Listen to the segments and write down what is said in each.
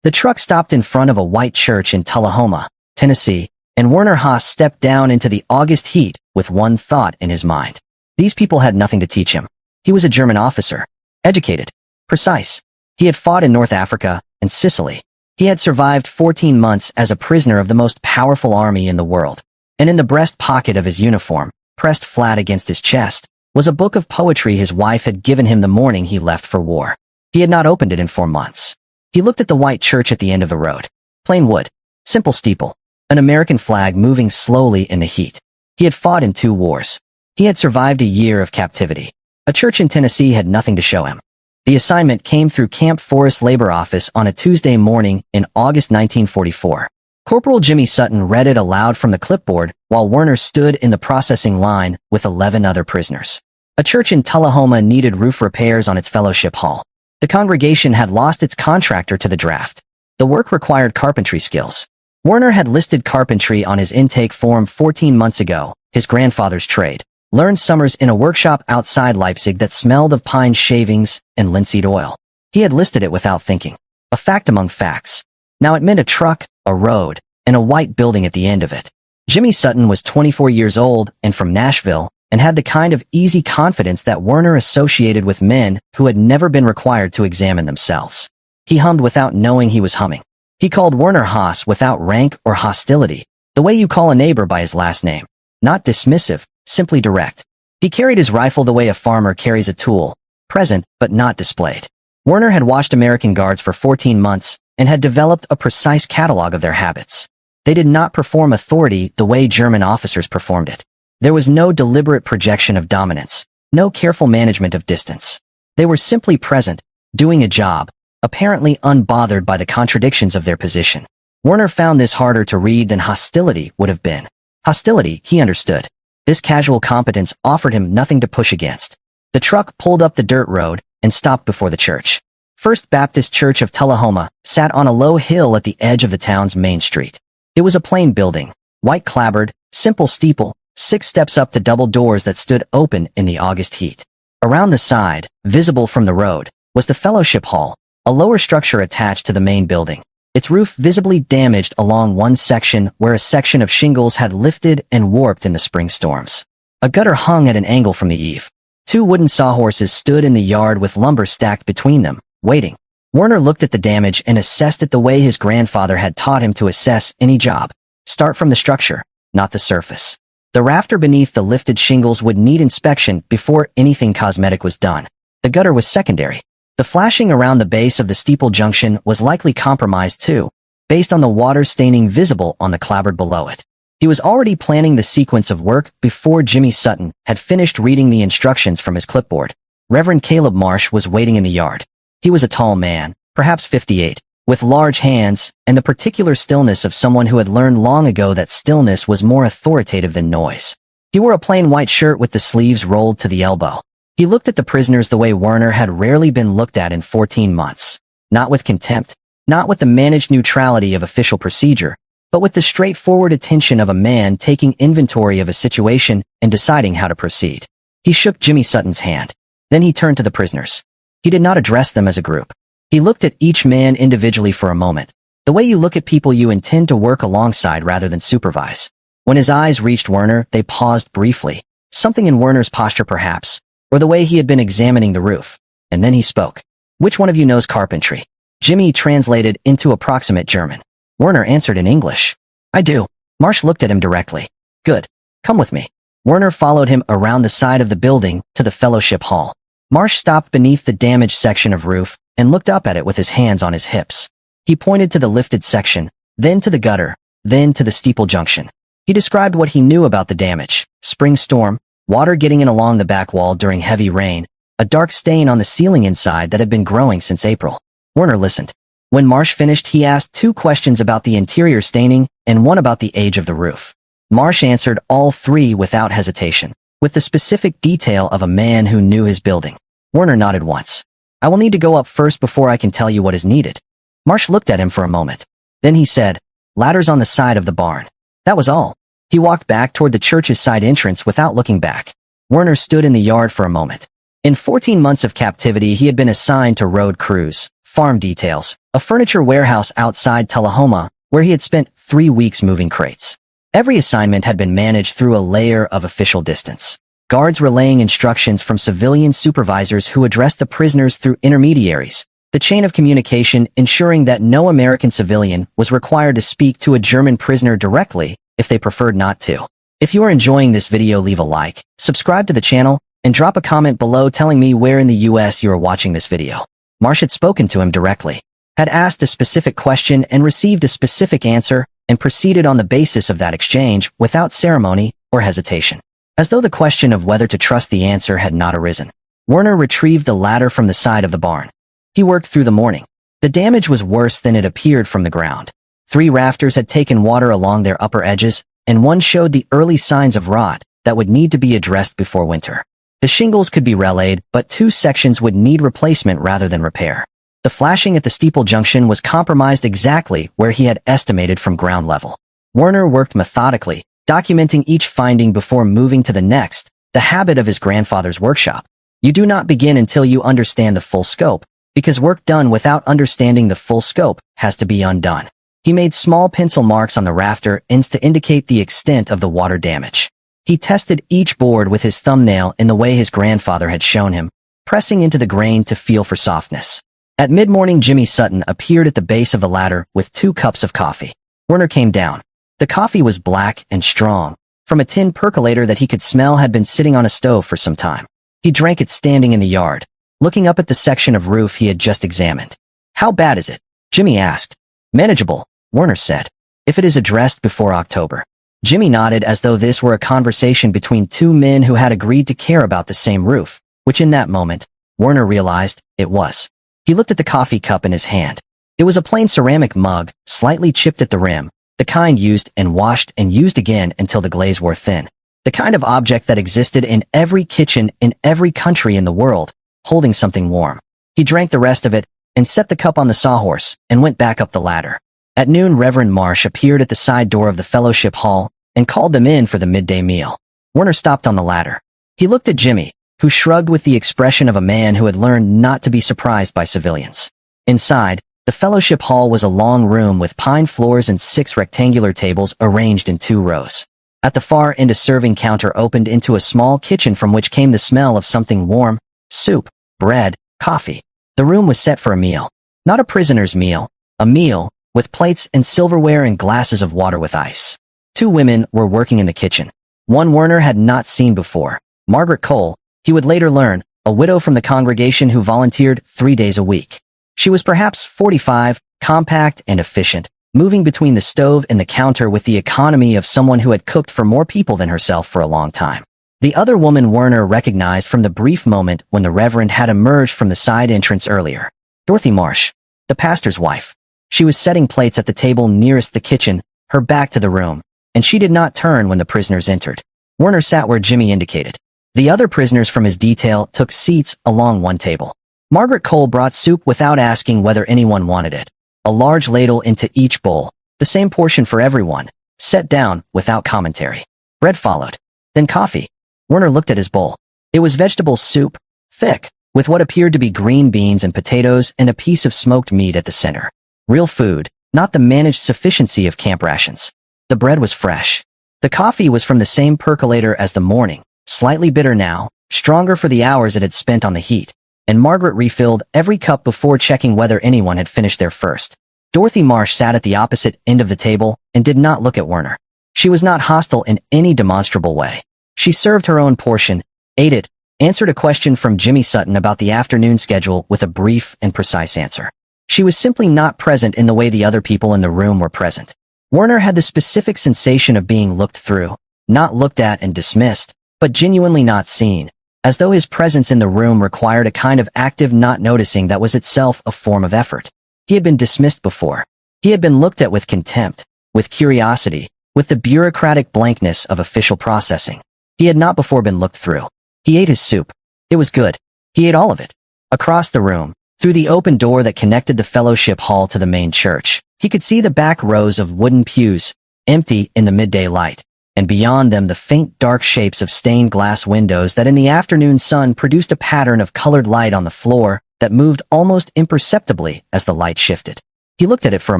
The truck stopped in front of a white church in Tullahoma, Tennessee, and Werner Haas stepped down into the August heat with one thought in his mind. These people had nothing to teach him. He was a German officer. Educated. Precise. He had fought in North Africa and Sicily. He had survived 14 months as a prisoner of the most powerful army in the world. And in the breast pocket of his uniform, pressed flat against his chest, was a book of poetry his wife had given him the morning he left for war. He had not opened it in 4 months. He looked at the white church at the end of the road. Plain wood. Simple steeple. An American flag moving slowly in the heat. He had fought in 2 wars. He had survived a year of captivity. A church in Tennessee had nothing to show him. The assignment came through Camp Forest Labor Office on a Tuesday morning in August 1944. Corporal Jimmy Sutton read it aloud from the clipboard while Werner stood in the processing line with 11 other prisoners. A church in Tullahoma needed roof repairs on its fellowship hall. The congregation had lost its contractor to the draft. The work required carpentry skills. Werner had listed carpentry on his intake form 14 months ago, his grandfather's trade. Learned summers in a workshop outside Leipzig that smelled of pine shavings and linseed oil. He had listed it without thinking. A fact among facts. Now it meant a truck, a road, and a white building at the end of it. Jimmy Sutton was 24 years old and from Nashville, and had the kind of easy confidence that Werner associated with men who had never been required to examine themselves. He hummed without knowing he was humming. He called Werner Haas without rank or hostility, the way you call a neighbor by his last name. Not dismissive, simply direct. He carried his rifle the way a farmer carries a tool, present but not displayed. Werner had watched American guards for 14 months and had developed a precise catalog of their habits. They did not perform authority the way German officers performed it. There was no deliberate projection of dominance, no careful management of distance. They were simply present, doing a job, apparently unbothered by the contradictions of their position. Werner found this harder to read than hostility would have been. Hostility, he understood. This casual competence offered him nothing to push against. The truck pulled up the dirt road and stopped before the church. First Baptist Church of Tullahoma sat on a low hill at the edge of the town's main street. It was a plain building, white clapboard, simple steeple, 6 steps up to double doors that stood open in the August heat. Around the side, visible from the road, was the fellowship hall, a lower structure attached to the main building. Its roof visibly damaged along one section where a section of shingles had lifted and warped in the spring storms. A gutter hung at an angle from the eave. 2 wooden sawhorses stood in the yard with lumber stacked between them, waiting. Werner looked at the damage and assessed it the way his grandfather had taught him to assess any job. Start from the structure, not the surface. The rafter beneath the lifted shingles would need inspection before anything cosmetic was done. The gutter was secondary. The flashing around the base of the steeple junction was likely compromised too, based on the water staining visible on the clapboard below it. He was already planning the sequence of work before Jimmy Sutton had finished reading the instructions from his clipboard. Reverend Caleb Marsh was waiting in the yard. He was a tall man, perhaps 58, with large hands and the particular stillness of someone who had learned long ago that stillness was more authoritative than noise. He wore a plain white shirt with the sleeves rolled to the elbow. He looked at the prisoners the way Werner had rarely been looked at in 14 months. Not with contempt, not with the managed neutrality of official procedure, but with the straightforward attention of a man taking inventory of a situation and deciding how to proceed. He shook Jimmy Sutton's hand. Then he turned to the prisoners. He did not address them as a group. He looked at each man individually for a moment, the way you look at people you intend to work alongside rather than supervise. When his eyes reached Werner, they paused briefly. Something in Werner's posture perhaps, or the way he had been examining the roof. And then he spoke. Which one of you knows carpentry? Jimmy translated into approximate German. Werner answered in English. I do. Marsh looked at him directly. Good. Come with me. Werner followed him around the side of the building to the fellowship hall. Marsh stopped beneath the damaged section of roof and looked up at it with his hands on his hips. He pointed to the lifted section, then to the gutter, then to the steeple junction. He described what he knew about the damage. Spring storm, water getting in along the back wall during heavy rain, a dark stain on the ceiling inside that had been growing since April. Werner listened. When Marsh finished, he asked 2 questions about the interior staining and one about the age of the roof. Marsh answered all 3 without hesitation, with the specific detail of a man who knew his building. Werner nodded once. I will need to go up first before I can tell you what is needed. Marsh looked at him for a moment. Then he said, ladders on the side of the barn. That was all. He walked back toward the church's side entrance without looking back. Werner stood in the yard for a moment. In 14 months of captivity, he had been assigned to road crews, farm details, a furniture warehouse outside Tullahoma, where he had spent 3 weeks moving crates. Every assignment had been managed through a layer of official distance. Guards relaying instructions from civilian supervisors who addressed the prisoners through intermediaries. The chain of communication ensuring that no American civilian was required to speak to a German prisoner directly if they preferred not to. If you are enjoying this video, leave a like, subscribe to the channel, and drop a comment below telling me where in the US you are watching this video. Marsh had spoken to him directly, had asked a specific question and received a specific answer, and proceeded on the basis of that exchange without ceremony or hesitation. As though the question of whether to trust the answer had not arisen. Werner retrieved the ladder from the side of the barn. He worked through the morning. The damage was worse than it appeared from the ground. 3 rafters had taken water along their upper edges, and one showed the early signs of rot that would need to be addressed before winter. The shingles could be relayed, but 2 sections would need replacement rather than repair. The flashing at the steeple junction was compromised exactly where he had estimated from ground level. Werner worked methodically, documenting each finding before moving to the next, the habit of his grandfather's workshop. You do not begin until you understand the full scope, because work done without understanding the full scope has to be undone. He made small pencil marks on the rafter ends to indicate the extent of the water damage. He tested each board with his thumbnail in the way his grandfather had shown him, pressing into the grain to feel for softness. At mid-morning, Jimmy Sutton appeared at the base of the ladder with 2 cups of coffee. Werner came down. The coffee was black and strong, from a tin percolator that he could smell had been sitting on a stove for some time. He drank it standing in the yard, looking up at the section of roof he had just examined. "How bad is it?" Jimmy asked. "Manageable," Werner said, "if it is addressed before October." Jimmy nodded as though this were a conversation between 2 men who had agreed to care about the same roof, which in that moment, Werner realized it was. He looked at the coffee cup in his hand. It was a plain ceramic mug, slightly chipped at the rim, the kind used and washed and used again until the glaze wore thin. The kind of object that existed in every kitchen in every country in the world, holding something warm. He drank the rest of it and set the cup on the sawhorse and went back up the ladder. At noon, Reverend Marsh appeared at the side door of the fellowship hall and called them in for the midday meal. Werner stopped on the ladder. He looked at Jimmy, who shrugged with the expression of a man who had learned not to be surprised by civilians. Inside, the fellowship hall was a long room with pine floors and 6 rectangular tables arranged in 2 rows. At the far end, a serving counter opened into a small kitchen from which came the smell of something warm, soup, bread, coffee. The room was set for a meal. Not a prisoner's meal, a meal, with plates and silverware and glasses of water with ice. 2 women were working in the kitchen. One Werner had not seen before, Margaret Cole, he would later learn, a widow from the congregation who volunteered 3 days a week. She was perhaps 45, compact and efficient, moving between the stove and the counter with the economy of someone who had cooked for more people than herself for a long time. The other woman Werner recognized from the brief moment when the Reverend had emerged from the side entrance earlier. Dorothy Marsh, the pastor's wife. She was setting plates at the table nearest the kitchen, her back to the room, and she did not turn when the prisoners entered. Werner sat where Jimmy indicated. The other prisoners from his detail took seats along one table. Margaret Cole brought soup without asking whether anyone wanted it. A large ladle into each bowl, the same portion for everyone, set down without commentary. Bread followed. Then coffee. Werner looked at his bowl. It was vegetable soup, thick, with what appeared to be green beans and potatoes and a piece of smoked meat at the center. Real food, not the managed sufficiency of camp rations. The bread was fresh. The coffee was from the same percolator as the morning, slightly bitter now, stronger for the hours it had spent on the heat, and Margaret refilled every cup before checking whether anyone had finished their first. Dorothy Marsh sat at the opposite end of the table and did not look at Werner. She was not hostile in any demonstrable way. She served her own portion, ate it, answered a question from Jimmy Sutton about the afternoon schedule with a brief and precise answer. She was simply not present in the way the other people in the room were present. Werner had the specific sensation of being looked through, not looked at and dismissed, but genuinely not seen, as though his presence in the room required a kind of active not noticing that was itself a form of effort. He had been dismissed before. He had been looked at with contempt, with curiosity, with the bureaucratic blankness of official processing. He had not before been looked through. He ate his soup. It was good. He ate all of it. Across the room, through the open door that connected the fellowship hall to the main church, he could see the back rows of wooden pews, empty in the midday light, and beyond them the faint dark shapes of stained glass windows that in the afternoon sun produced a pattern of colored light on the floor that moved almost imperceptibly as the light shifted. He looked at it for a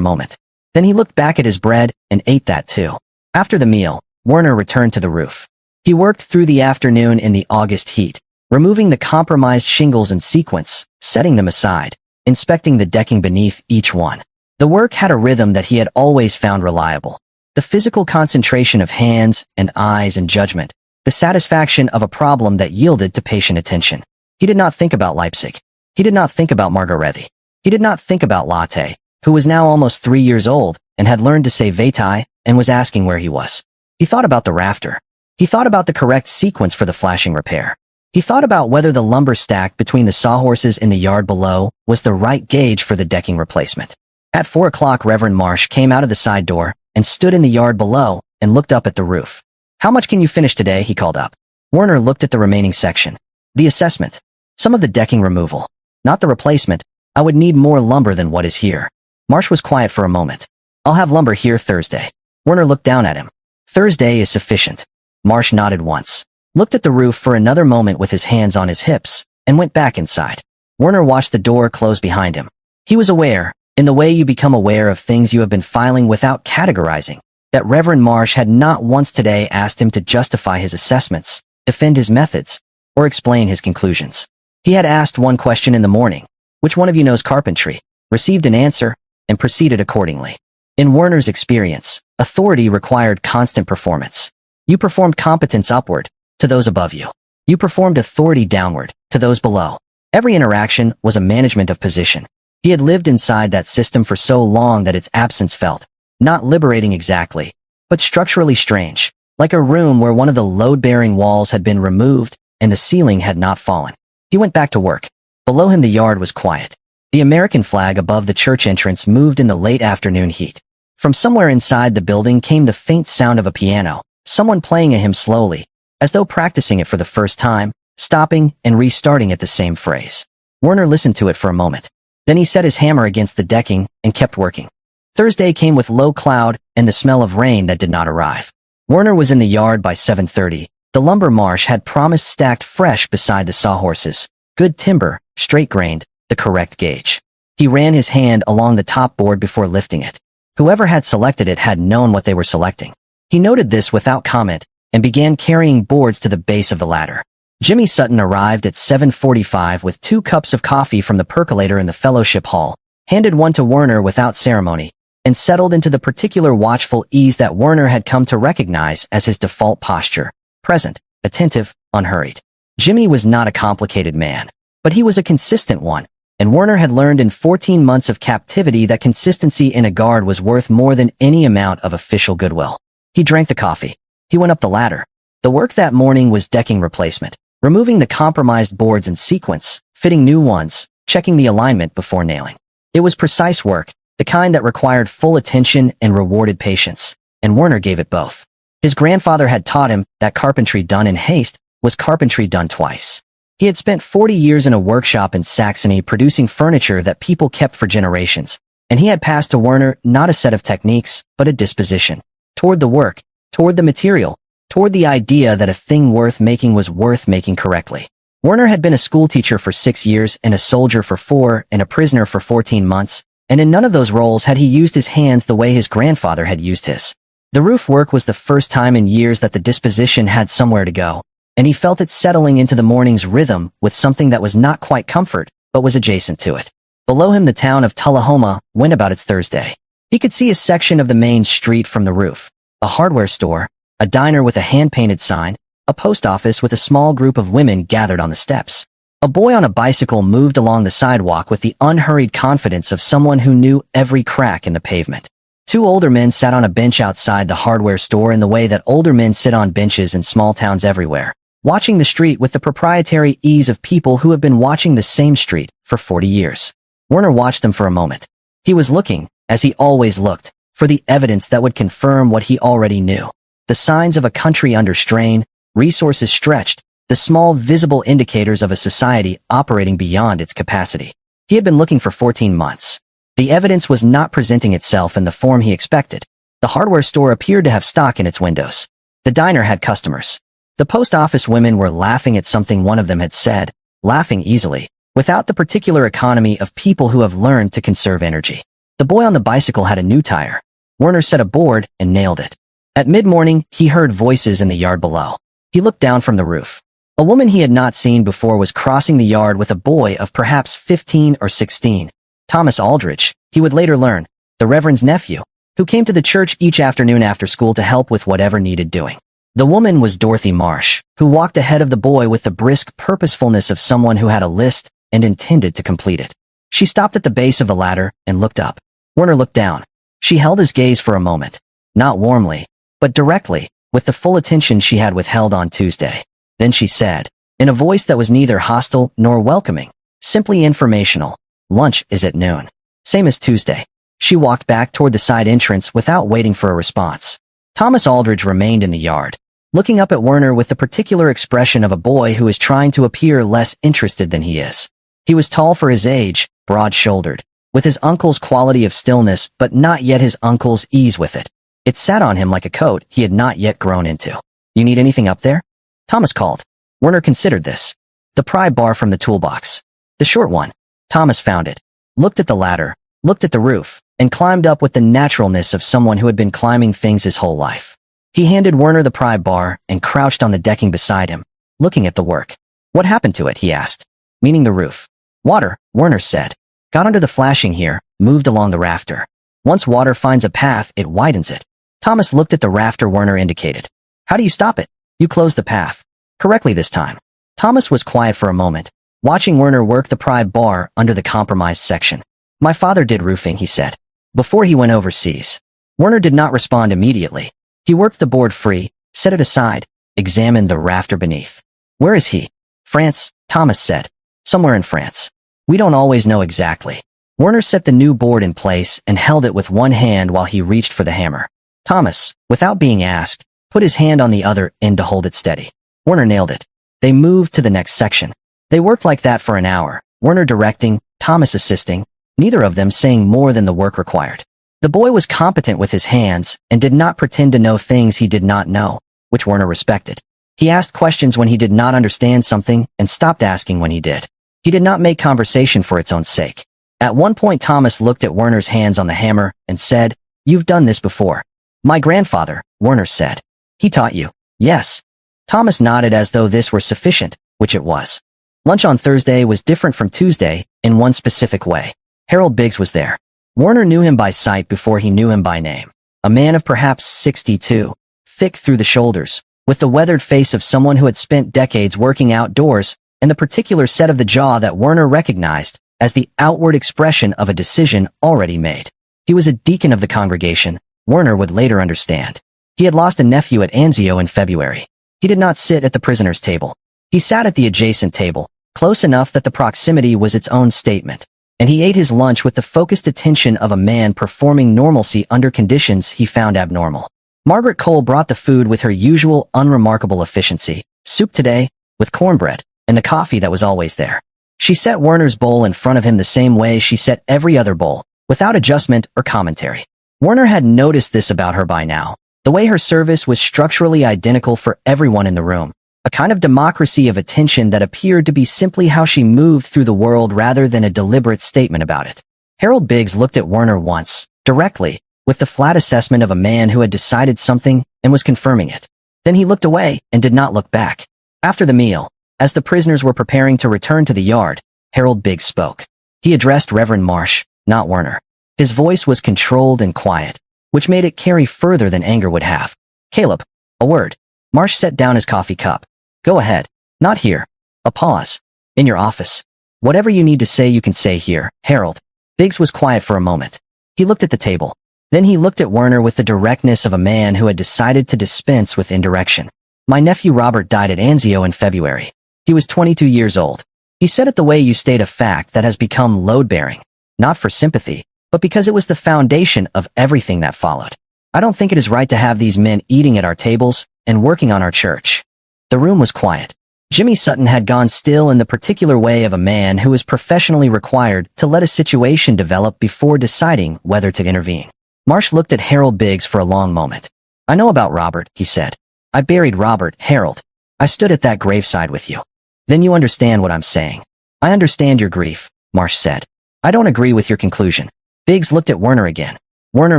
moment. Then he looked back at his bread and ate that too. After the meal, Werner returned to the roof. He worked through the afternoon in the August heat, removing the compromised shingles in sequence, setting them aside, inspecting the decking beneath each one. The work had a rhythm that he had always found reliable. The physical concentration of hands and eyes and judgment, the satisfaction of a problem that yielded to patient attention. He did not think about Leipzig. He did not think about Margarethi. He did not think about Lotte, who was now almost 3 years old and had learned to say Veitai and was asking where he was. He thought about the rafter. He thought about the correct sequence for the flashing repair. He thought about whether the lumber stacked between the sawhorses in the yard below was the right gauge for the decking replacement. At 4 o'clock, Reverend Marsh came out of the side door and stood in the yard below and looked up at the roof. "How much can you finish today?" he called up. Werner looked at the remaining section. "The assessment. Some of the decking removal. Not the replacement. I would need more lumber than what is here." Marsh was quiet for a moment. "I'll have lumber here Thursday." Werner looked down at him. "Thursday is sufficient." Marsh nodded once, looked at the roof for another moment with his hands on his hips, and went back inside. Werner watched the door close behind him. He was aware, in the way you become aware of things you have been filing without categorizing, that Reverend Marsh had not once today asked him to justify his assessments, defend his methods, or explain his conclusions. He had asked one question in the morning: "Which one of you knows carpentry?" Received an answer, and proceeded accordingly. In Werner's experience, authority required constant performance. You performed competence upward, to those above you. You performed authority downward, to those below. Every interaction was a management of position. He had lived inside that system for so long that its absence felt, not liberating exactly, but structurally strange, like a room where one of the load-bearing walls had been removed and the ceiling had not fallen. He went back to work. Below him the yard was quiet. The American flag above the church entrance moved in the late afternoon heat. From somewhere inside the building came the faint sound of a piano, someone playing a hymn slowly, as though practicing it for the first time, stopping and restarting at the same phrase. Werner listened to it for a moment. Then he set his hammer against the decking and kept working. Thursday came with low cloud and the smell of rain that did not arrive. Werner was in the yard by 7:30. The lumber Marsh had promised stacked fresh beside the sawhorses. Good timber, straight-grained, the correct gauge. He ran his hand along the top board before lifting it. Whoever had selected it had known what they were selecting. He noted this without comment and began carrying boards to the base of the ladder. Jimmy Sutton arrived at 7:45 with 2 cups of coffee from the percolator in the fellowship hall, handed one to Werner without ceremony, and settled into the particular watchful ease that Werner had come to recognize as his default posture: present, attentive, unhurried. Jimmy was not a complicated man, but he was a consistent one, and Werner had learned in 14 months of captivity that consistency in a guard was worth more than any amount of official goodwill. He drank the coffee. He went up the ladder. The work that morning was decking replacement, removing the compromised boards in sequence, fitting new ones, checking the alignment before nailing. It was precise work, the kind that required full attention and rewarded patience, and Werner gave it both. His grandfather had taught him that carpentry done in haste was carpentry done twice. He had spent 40 years in a workshop in Saxony producing furniture that people kept for generations, and he had passed to Werner not a set of techniques, but a disposition. Toward the work, toward the material, toward the idea that a thing worth making was worth making correctly. Werner had been a schoolteacher for 6 years and a soldier for 4 and a prisoner for 14 months, and in none of those roles had he used his hands the way his grandfather had used his. The roof work was the first time in years that the disposition had somewhere to go, and he felt it settling into the morning's rhythm with something that was not quite comfort, but was adjacent to it. Below him the town of Tullahoma went about its Thursday. He could see a section of the main street from the roof: a hardware store, a diner with a hand-painted sign, a post office with a small group of women gathered on the steps. A boy on a bicycle moved along the sidewalk with the unhurried confidence of someone who knew every crack in the pavement. 2 older men sat on a bench outside the hardware store in the way that older men sit on benches in small towns everywhere, watching the street with the proprietary ease of people who have been watching the same street for 40 years. Werner watched them for a moment. He was looking, as he always looked, for the evidence that would confirm what he already knew. The signs of a country under strain, resources stretched, the small visible indicators of a society operating beyond its capacity. He had been looking for 14 months. The evidence was not presenting itself in the form he expected. The hardware store appeared to have stock in its windows. The diner had customers. The post office women were laughing at something one of them had said, laughing easily, without the particular economy of people who have learned to conserve energy. The boy on the bicycle had a new tire. Werner set a board and nailed it. At mid-morning, he heard voices in the yard below. He looked down from the roof. A woman he had not seen before was crossing the yard with a boy of perhaps 15 or 16. Thomas Aldridge, he would later learn, the Reverend's nephew, who came to the church each afternoon after school to help with whatever needed doing. The woman was Dorothy Marsh, who walked ahead of the boy with the brisk purposefulness of someone who had a list and intended to complete it. She stopped at the base of the ladder and looked up. Werner looked down. She held his gaze for a moment, not warmly, but directly, with the full attention she had withheld on Tuesday. Then she said, in a voice that was neither hostile nor welcoming, simply informational, "Lunch is at noon." Same as Tuesday. She walked back toward the side entrance without waiting for a response. Thomas Aldridge remained in the yard, looking up at Werner with the particular expression of a boy who is trying to appear less interested than he is. He was tall for his age, broad-shouldered, with his uncle's quality of stillness but not yet his uncle's ease with it. It sat on him like a coat he had not yet grown into. "You need anything up there?" Thomas called. Werner considered this. The pry bar from the toolbox. The short one. Thomas found it, looked at the ladder, looked at the roof, and climbed up with the naturalness of someone who had been climbing things his whole life. He handed Werner the pry bar and crouched on the decking beside him, looking at the work. "What happened to it?" he asked. "Meaning the roof." "Water," Werner said. "Got under the flashing here, moved along the rafter. Once water finds a path, it widens it." Thomas looked at the rafter Werner indicated. "How do you stop it?" "You close the path." "Correctly this time." Thomas was quiet for a moment, watching Werner work the pry bar under the compromised section. "My father did roofing," he said, "before he went overseas." Werner did not respond immediately. He worked the board free, set it aside, examined the rafter beneath. "Where is he?" "France," Thomas said. "Somewhere in France. We don't always know exactly." Werner set the new board in place and held it with one hand while he reached for the hammer. Thomas, without being asked, put his hand on the other end to hold it steady. Werner nailed it. They moved to the next section. They worked like that for an hour, Werner directing, Thomas assisting, neither of them saying more than the work required. The boy was competent with his hands and did not pretend to know things he did not know, which Werner respected. He asked questions when he did not understand something and stopped asking when he did. He did not make conversation for its own sake. At one point Thomas looked at Werner's hands on the hammer and said, "You've done this before." "My grandfather," Werner said. "He taught you." "Yes." Thomas nodded as though this were sufficient, which it was. Lunch on Thursday was different from Tuesday in one specific way. Harold Biggs was there. Werner knew him by sight before he knew him by name. A man of perhaps 62, thick through the shoulders, with the weathered face of someone who had spent decades working outdoors, and the particular set of the jaw that Werner recognized as the outward expression of a decision already made. He was a deacon of the congregation, Werner would later understand. He had lost a nephew at Anzio in February. He did not sit at the prisoner's table. He sat at the adjacent table, close enough that the proximity was its own statement, and he ate his lunch with the focused attention of a man performing normalcy under conditions he found abnormal. Margaret Cole brought the food with her usual unremarkable efficiency, soup today, with cornbread, and the coffee that was always there. She set Werner's bowl in front of him the same way she set every other bowl, without adjustment or commentary. Werner had noticed this about her by now. The way her service was structurally identical for everyone in the room, a kind of democracy of attention that appeared to be simply how she moved through the world rather than a deliberate statement about it. Harold Biggs looked at Werner once, directly, with the flat assessment of a man who had decided something and was confirming it. Then he looked away and did not look back. After the meal, as the prisoners were preparing to return to the yard, Harold Biggs spoke. He addressed Reverend Marsh, not Werner. His voice was controlled and quiet, which made it carry further than anger would have. "Caleb, a word." Marsh set down his coffee cup. "Go ahead. Not here." A pause. "In your office. Whatever you need to say you can say here, Harold." Biggs was quiet for a moment. He looked at the table. Then he looked at Werner with the directness of a man who had decided to dispense with indirection. "My nephew Robert died at Anzio in February. He was 22 years old." He said it the way you state a fact that has become load-bearing, not for sympathy, but because it was the foundation of everything that followed. "I don't think it is right to have these men eating at our tables and working on our church." The room was quiet. Jimmy Sutton had gone still in the particular way of a man who is professionally required to let a situation develop before deciding whether to intervene. Marsh looked at Harold Biggs for a long moment. "I know about Robert," he said. "I buried Robert, Harold. I stood at that graveside with you. Then you understand what I'm saying." I understand your grief, Marsh said. I don't agree with your conclusion. Biggs looked at Werner again. Werner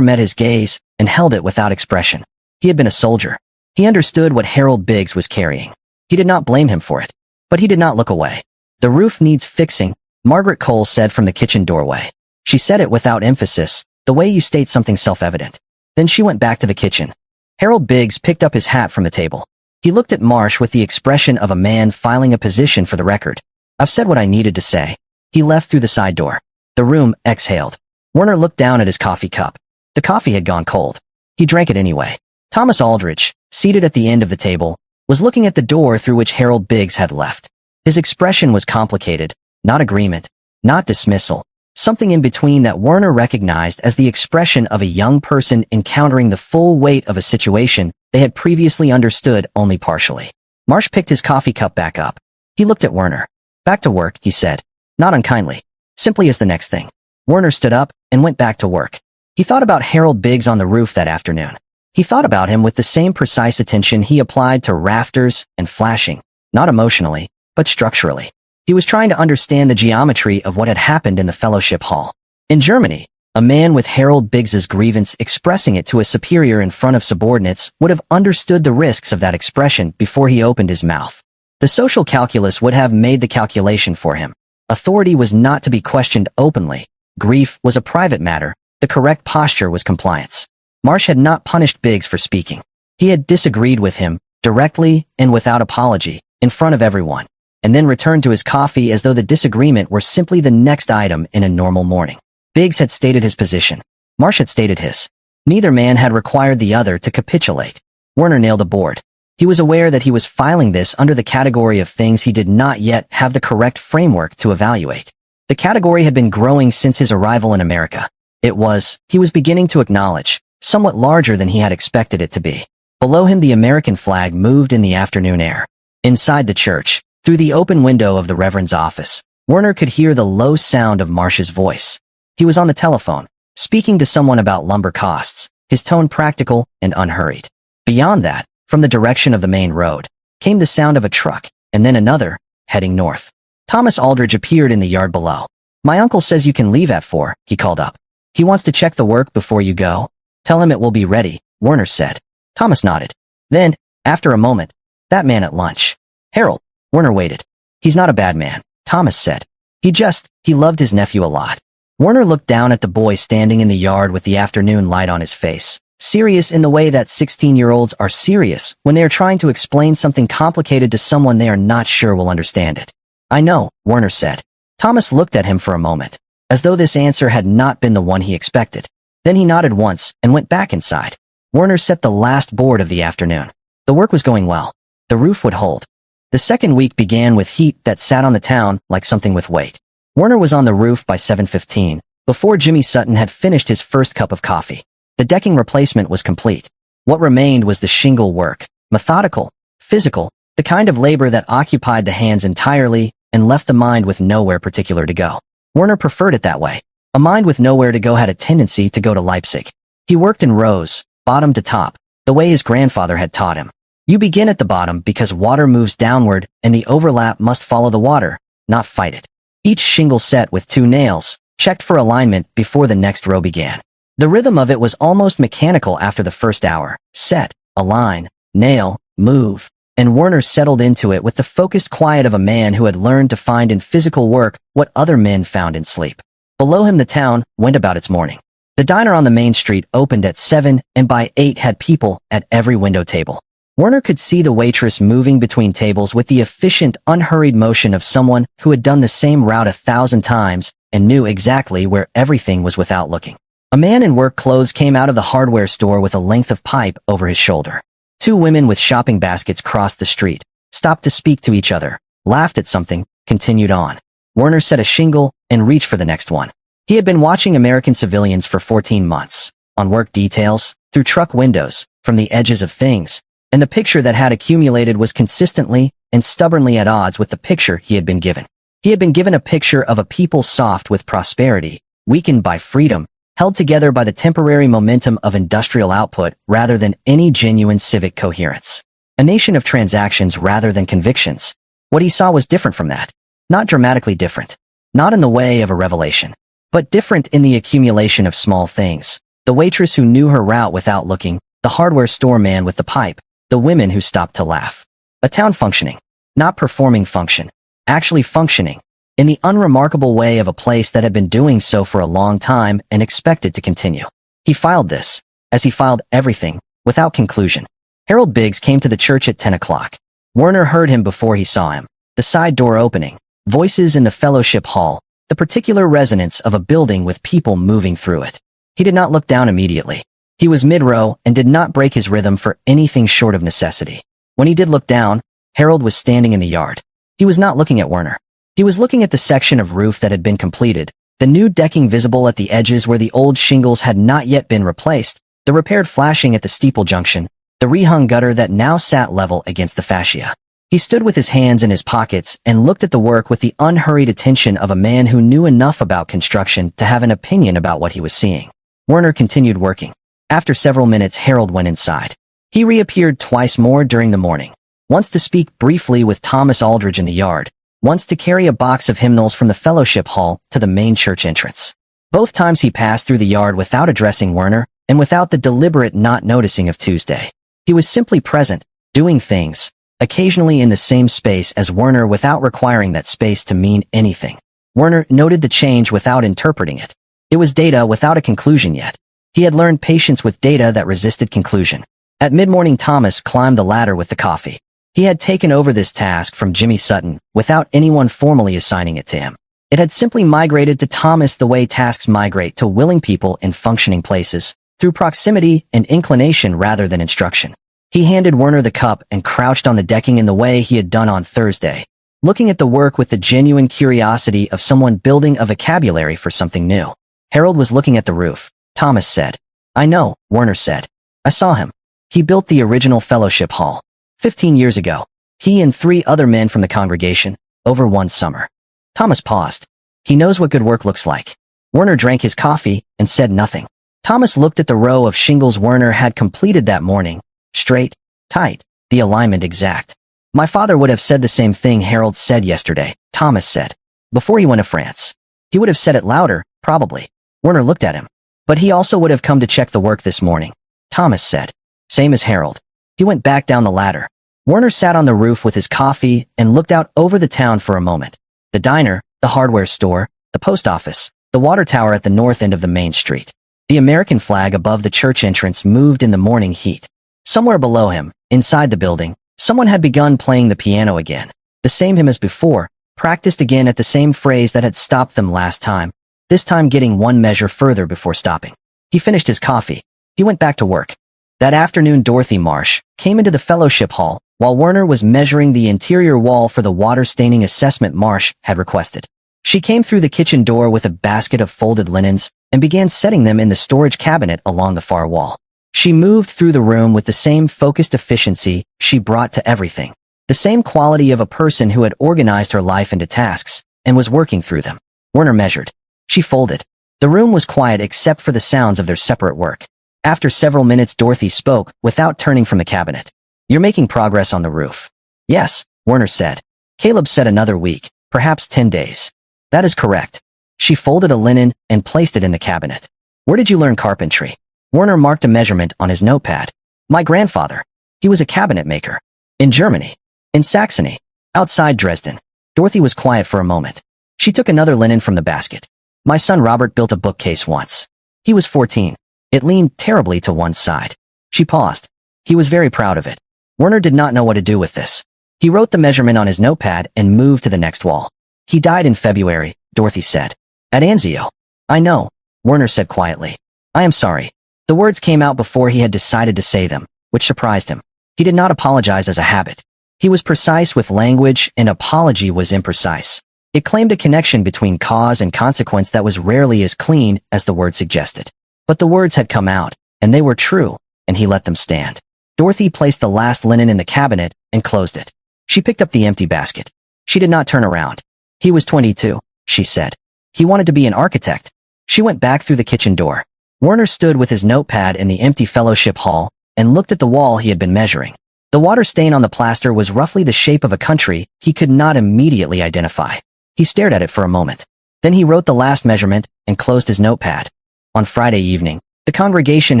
met his gaze and held it without expression. He had been a soldier. He understood what Harold Biggs was carrying. He did not blame him for it. But he did not look away. The roof needs fixing, Margaret Cole said from the kitchen doorway. She said it without emphasis, the way you state something self-evident. Then she went back to the kitchen. Harold Biggs picked up his hat from the table. He looked at Marsh with the expression of a man filing a position for the record. I've said what I needed to say. He left through the side door. The room exhaled. Werner looked down at his coffee cup. The coffee had gone cold. He drank it anyway. Thomas Aldrich, seated at the end of the table, was looking at the door through which Harold Biggs had left. His expression was complicated, not agreement, not dismissal, something in between that Werner recognized as the expression of a young person encountering the full weight of a situation they had previously understood only partially. Marsh picked his coffee cup back up. He looked at Werner. Back to work, he said, not unkindly, simply as the next thing. Werner stood up and went back to work. He thought about Harold Biggs on the roof that afternoon. He thought about him with the same precise attention he applied to rafters and flashing, not emotionally, but structurally. He was trying to understand the geometry of what had happened in the fellowship hall. In Germany, a man with Harold Biggs's grievance expressing it to a superior in front of subordinates would have understood the risks of that expression before he opened his mouth. The social calculus would have made the calculation for him. Authority was not to be questioned openly. Grief was a private matter. The correct posture was compliance. Marsh had not punished Biggs for speaking. He had disagreed with him, directly and without apology, in front of everyone, and then returned to his coffee as though the disagreement were simply the next item in a normal morning. Biggs had stated his position. Marsh had stated his. Neither man had required the other to capitulate. Werner nailed a board. He was aware that he was filing this under the category of things he did not yet have the correct framework to evaluate. The category had been growing since his arrival in America. It was, he was beginning to acknowledge, somewhat larger than he had expected it to be. Below him the American flag moved in the afternoon air. Inside the church, through the open window of the Reverend's office, Werner could hear the low sound of Marsh's voice. He was on the telephone, speaking to someone about lumber costs, his tone practical and unhurried. Beyond that, from the direction of the main road, came the sound of a truck, and then another, heading north. Thomas Aldrich appeared in the yard below. My uncle says you can leave at 4, he called up. He wants to check the work before you go. Tell him it will be ready, Werner said. Thomas nodded. Then, after a moment, that man at lunch. Harold. Werner waited. He's not a bad man, Thomas said. He loved his nephew a lot. Werner looked down at the boy standing in the yard with the afternoon light on his face, serious in the way that 16-year-olds are serious when they are trying to explain something complicated to someone they are not sure will understand it. I know, Werner said. Thomas looked at him for a moment, as though this answer had not been the one he expected. Then he nodded once and went back inside. Werner set the last board of the afternoon. The work was going well. The roof would hold. The second week began with heat that sat on the town like something with weight. Werner was on the roof by 7:15, before Jimmy Sutton had finished his first cup of coffee. The decking replacement was complete. What remained was the shingle work, methodical, physical, the kind of labor that occupied the hands entirely and left the mind with nowhere particular to go. Werner preferred it that way. A mind with nowhere to go had a tendency to go to Leipzig. He worked in rows, bottom to top, the way his grandfather had taught him. You begin at the bottom because water moves downward and the overlap must follow the water, not fight it. Each shingle set with 2 nails, checked for alignment before the next row began. The rhythm of it was almost mechanical after the first hour. Set, align, nail, move, and Werner settled into it with the focused quiet of a man who had learned to find in physical work what other men found in sleep. Below him the town went about its morning. The diner on the main street opened at 7 and by 8 had people at every window table. Werner could see the waitress moving between tables with the efficient, unhurried motion of someone who had done the same route 1,000 times and knew exactly where everything was without looking. A man in work clothes came out of the hardware store with a length of pipe over his shoulder. 2 women with shopping baskets crossed the street, stopped to speak to each other, laughed at something, continued on. Werner set a shingle and reached for the next one. He had been watching American civilians for 14 months, on work details, through truck windows, from the edges of things, and the picture that had accumulated was consistently and stubbornly at odds with the picture he had been given. He had been given a picture of a people soft with prosperity, weakened by freedom, held together by the temporary momentum of industrial output rather than any genuine civic coherence. A nation of transactions rather than convictions. What he saw was different from that. Not dramatically different. Not in the way of a revelation. But different in the accumulation of small things. The waitress who knew her route without looking, the hardware store man with the pipe, the women who stopped to laugh. A town functioning. Not performing function. Actually functioning. In the unremarkable way of a place that had been doing so for a long time and expected to continue. He filed this, as he filed everything, without conclusion. Harold Biggs came to the church at 10 o'clock. Werner heard him before he saw him. The side door opening. Voices in the fellowship hall. The particular resonance of a building with people moving through it. He did not look down immediately. He was mid-row and did not break his rhythm for anything short of necessity. When he did look down, Harold was standing in the yard. He was not looking at Werner. He was looking at the section of roof that had been completed, the new decking visible at the edges where the old shingles had not yet been replaced, the repaired flashing at the steeple junction, the rehung gutter that now sat level against the fascia. He stood with his hands in his pockets and looked at the work with the unhurried attention of a man who knew enough about construction to have an opinion about what he was seeing. Werner continued working. After several minutes, Harold went inside. He reappeared twice more during the morning. Once to speak briefly with Thomas Aldridge in the yard, once to carry a box of hymnals from the fellowship hall to the main church entrance. Both times he passed through the yard without addressing Werner and without the deliberate not noticing of Tuesday. He was simply present, doing things, occasionally in the same space as Werner without requiring that space to mean anything. Werner noted the change without interpreting it. It was data without a conclusion yet. He had learned patience with data that resisted conclusion. At mid-morning, Thomas climbed the ladder with the coffee. He had taken over this task from Jimmy Sutton without anyone formally assigning it to him. It had simply migrated to Thomas the way tasks migrate to willing people in functioning places, through proximity and inclination rather than instruction. He handed Werner the cup and crouched on the decking in the way he had done on Thursday, looking at the work with the genuine curiosity of someone building a vocabulary for something new. Harold was looking at the roof. Thomas said. I know, Werner said. I saw him. He built the original fellowship hall. 15 years ago. He and 3 other men from the congregation, over one summer. Thomas paused. He knows what good work looks like. Werner drank his coffee and said nothing. Thomas looked at the row of shingles Werner had completed that morning. Straight, tight, the alignment exact. My father would have said the same thing Harold said yesterday, Thomas said. Before he went to France. He would have said it louder, probably. Werner looked at him. But he also would have come to check the work this morning. Thomas said. Same as Harold. He went back down the ladder. Werner sat on the roof with his coffee and looked out over the town for a moment. The diner, the hardware store, the post office, the water tower at the north end of the main street. The American flag above the church entrance moved in the morning heat. Somewhere below him, inside the building, someone had begun playing the piano again. The same hymn as before, practiced again at the same phrase that had stopped them last time, this time getting one measure further before stopping. He finished his coffee. He went back to work. That afternoon, Dorothy Marsh came into the fellowship hall while Werner was measuring the interior wall for the water staining assessment Marsh had requested. She came through the kitchen door with a basket of folded linens and began setting them in the storage cabinet along the far wall. She moved through the room with the same focused efficiency she brought to everything, the same quality of a person who had organized her life into tasks and was working through them. Werner measured. She folded. The room was quiet except for the sounds of their separate work. After several minutes, Dorothy spoke without turning from the cabinet. You're making progress on the roof. Yes, Werner said. Caleb said another week, perhaps 10 days. That is correct. She folded a linen and placed it in the cabinet. Where did you learn carpentry? Werner marked a measurement on his notepad. My grandfather. He was a cabinet maker. In Germany. In Saxony. Outside Dresden. Dorothy was quiet for a moment. She took another linen from the basket. My son Robert built a bookcase once. He was 14. It leaned terribly to one side. She paused. He was very proud of it. Werner did not know what to do with this. He wrote the measurement on his notepad and moved to the next wall. He died in February, Dorothy said. At Anzio. I know, Werner said quietly. I am sorry. The words came out before he had decided to say them, which surprised him. He did not apologize as a habit. He was precise with language, and apology was imprecise. It claimed a connection between cause and consequence that was rarely as clean as the word suggested. But the words had come out, and they were true, and he let them stand. Dorothy placed the last linen in the cabinet and closed it. She picked up the empty basket. She did not turn around. He was 22, she said. He wanted to be an architect. She went back through the kitchen door. Werner stood with his notepad in the empty fellowship hall and looked at the wall he had been measuring. The water stain on the plaster was roughly the shape of a country he could not immediately identify. He stared at it for a moment. Then he wrote the last measurement and closed his notepad. On Friday evening, the congregation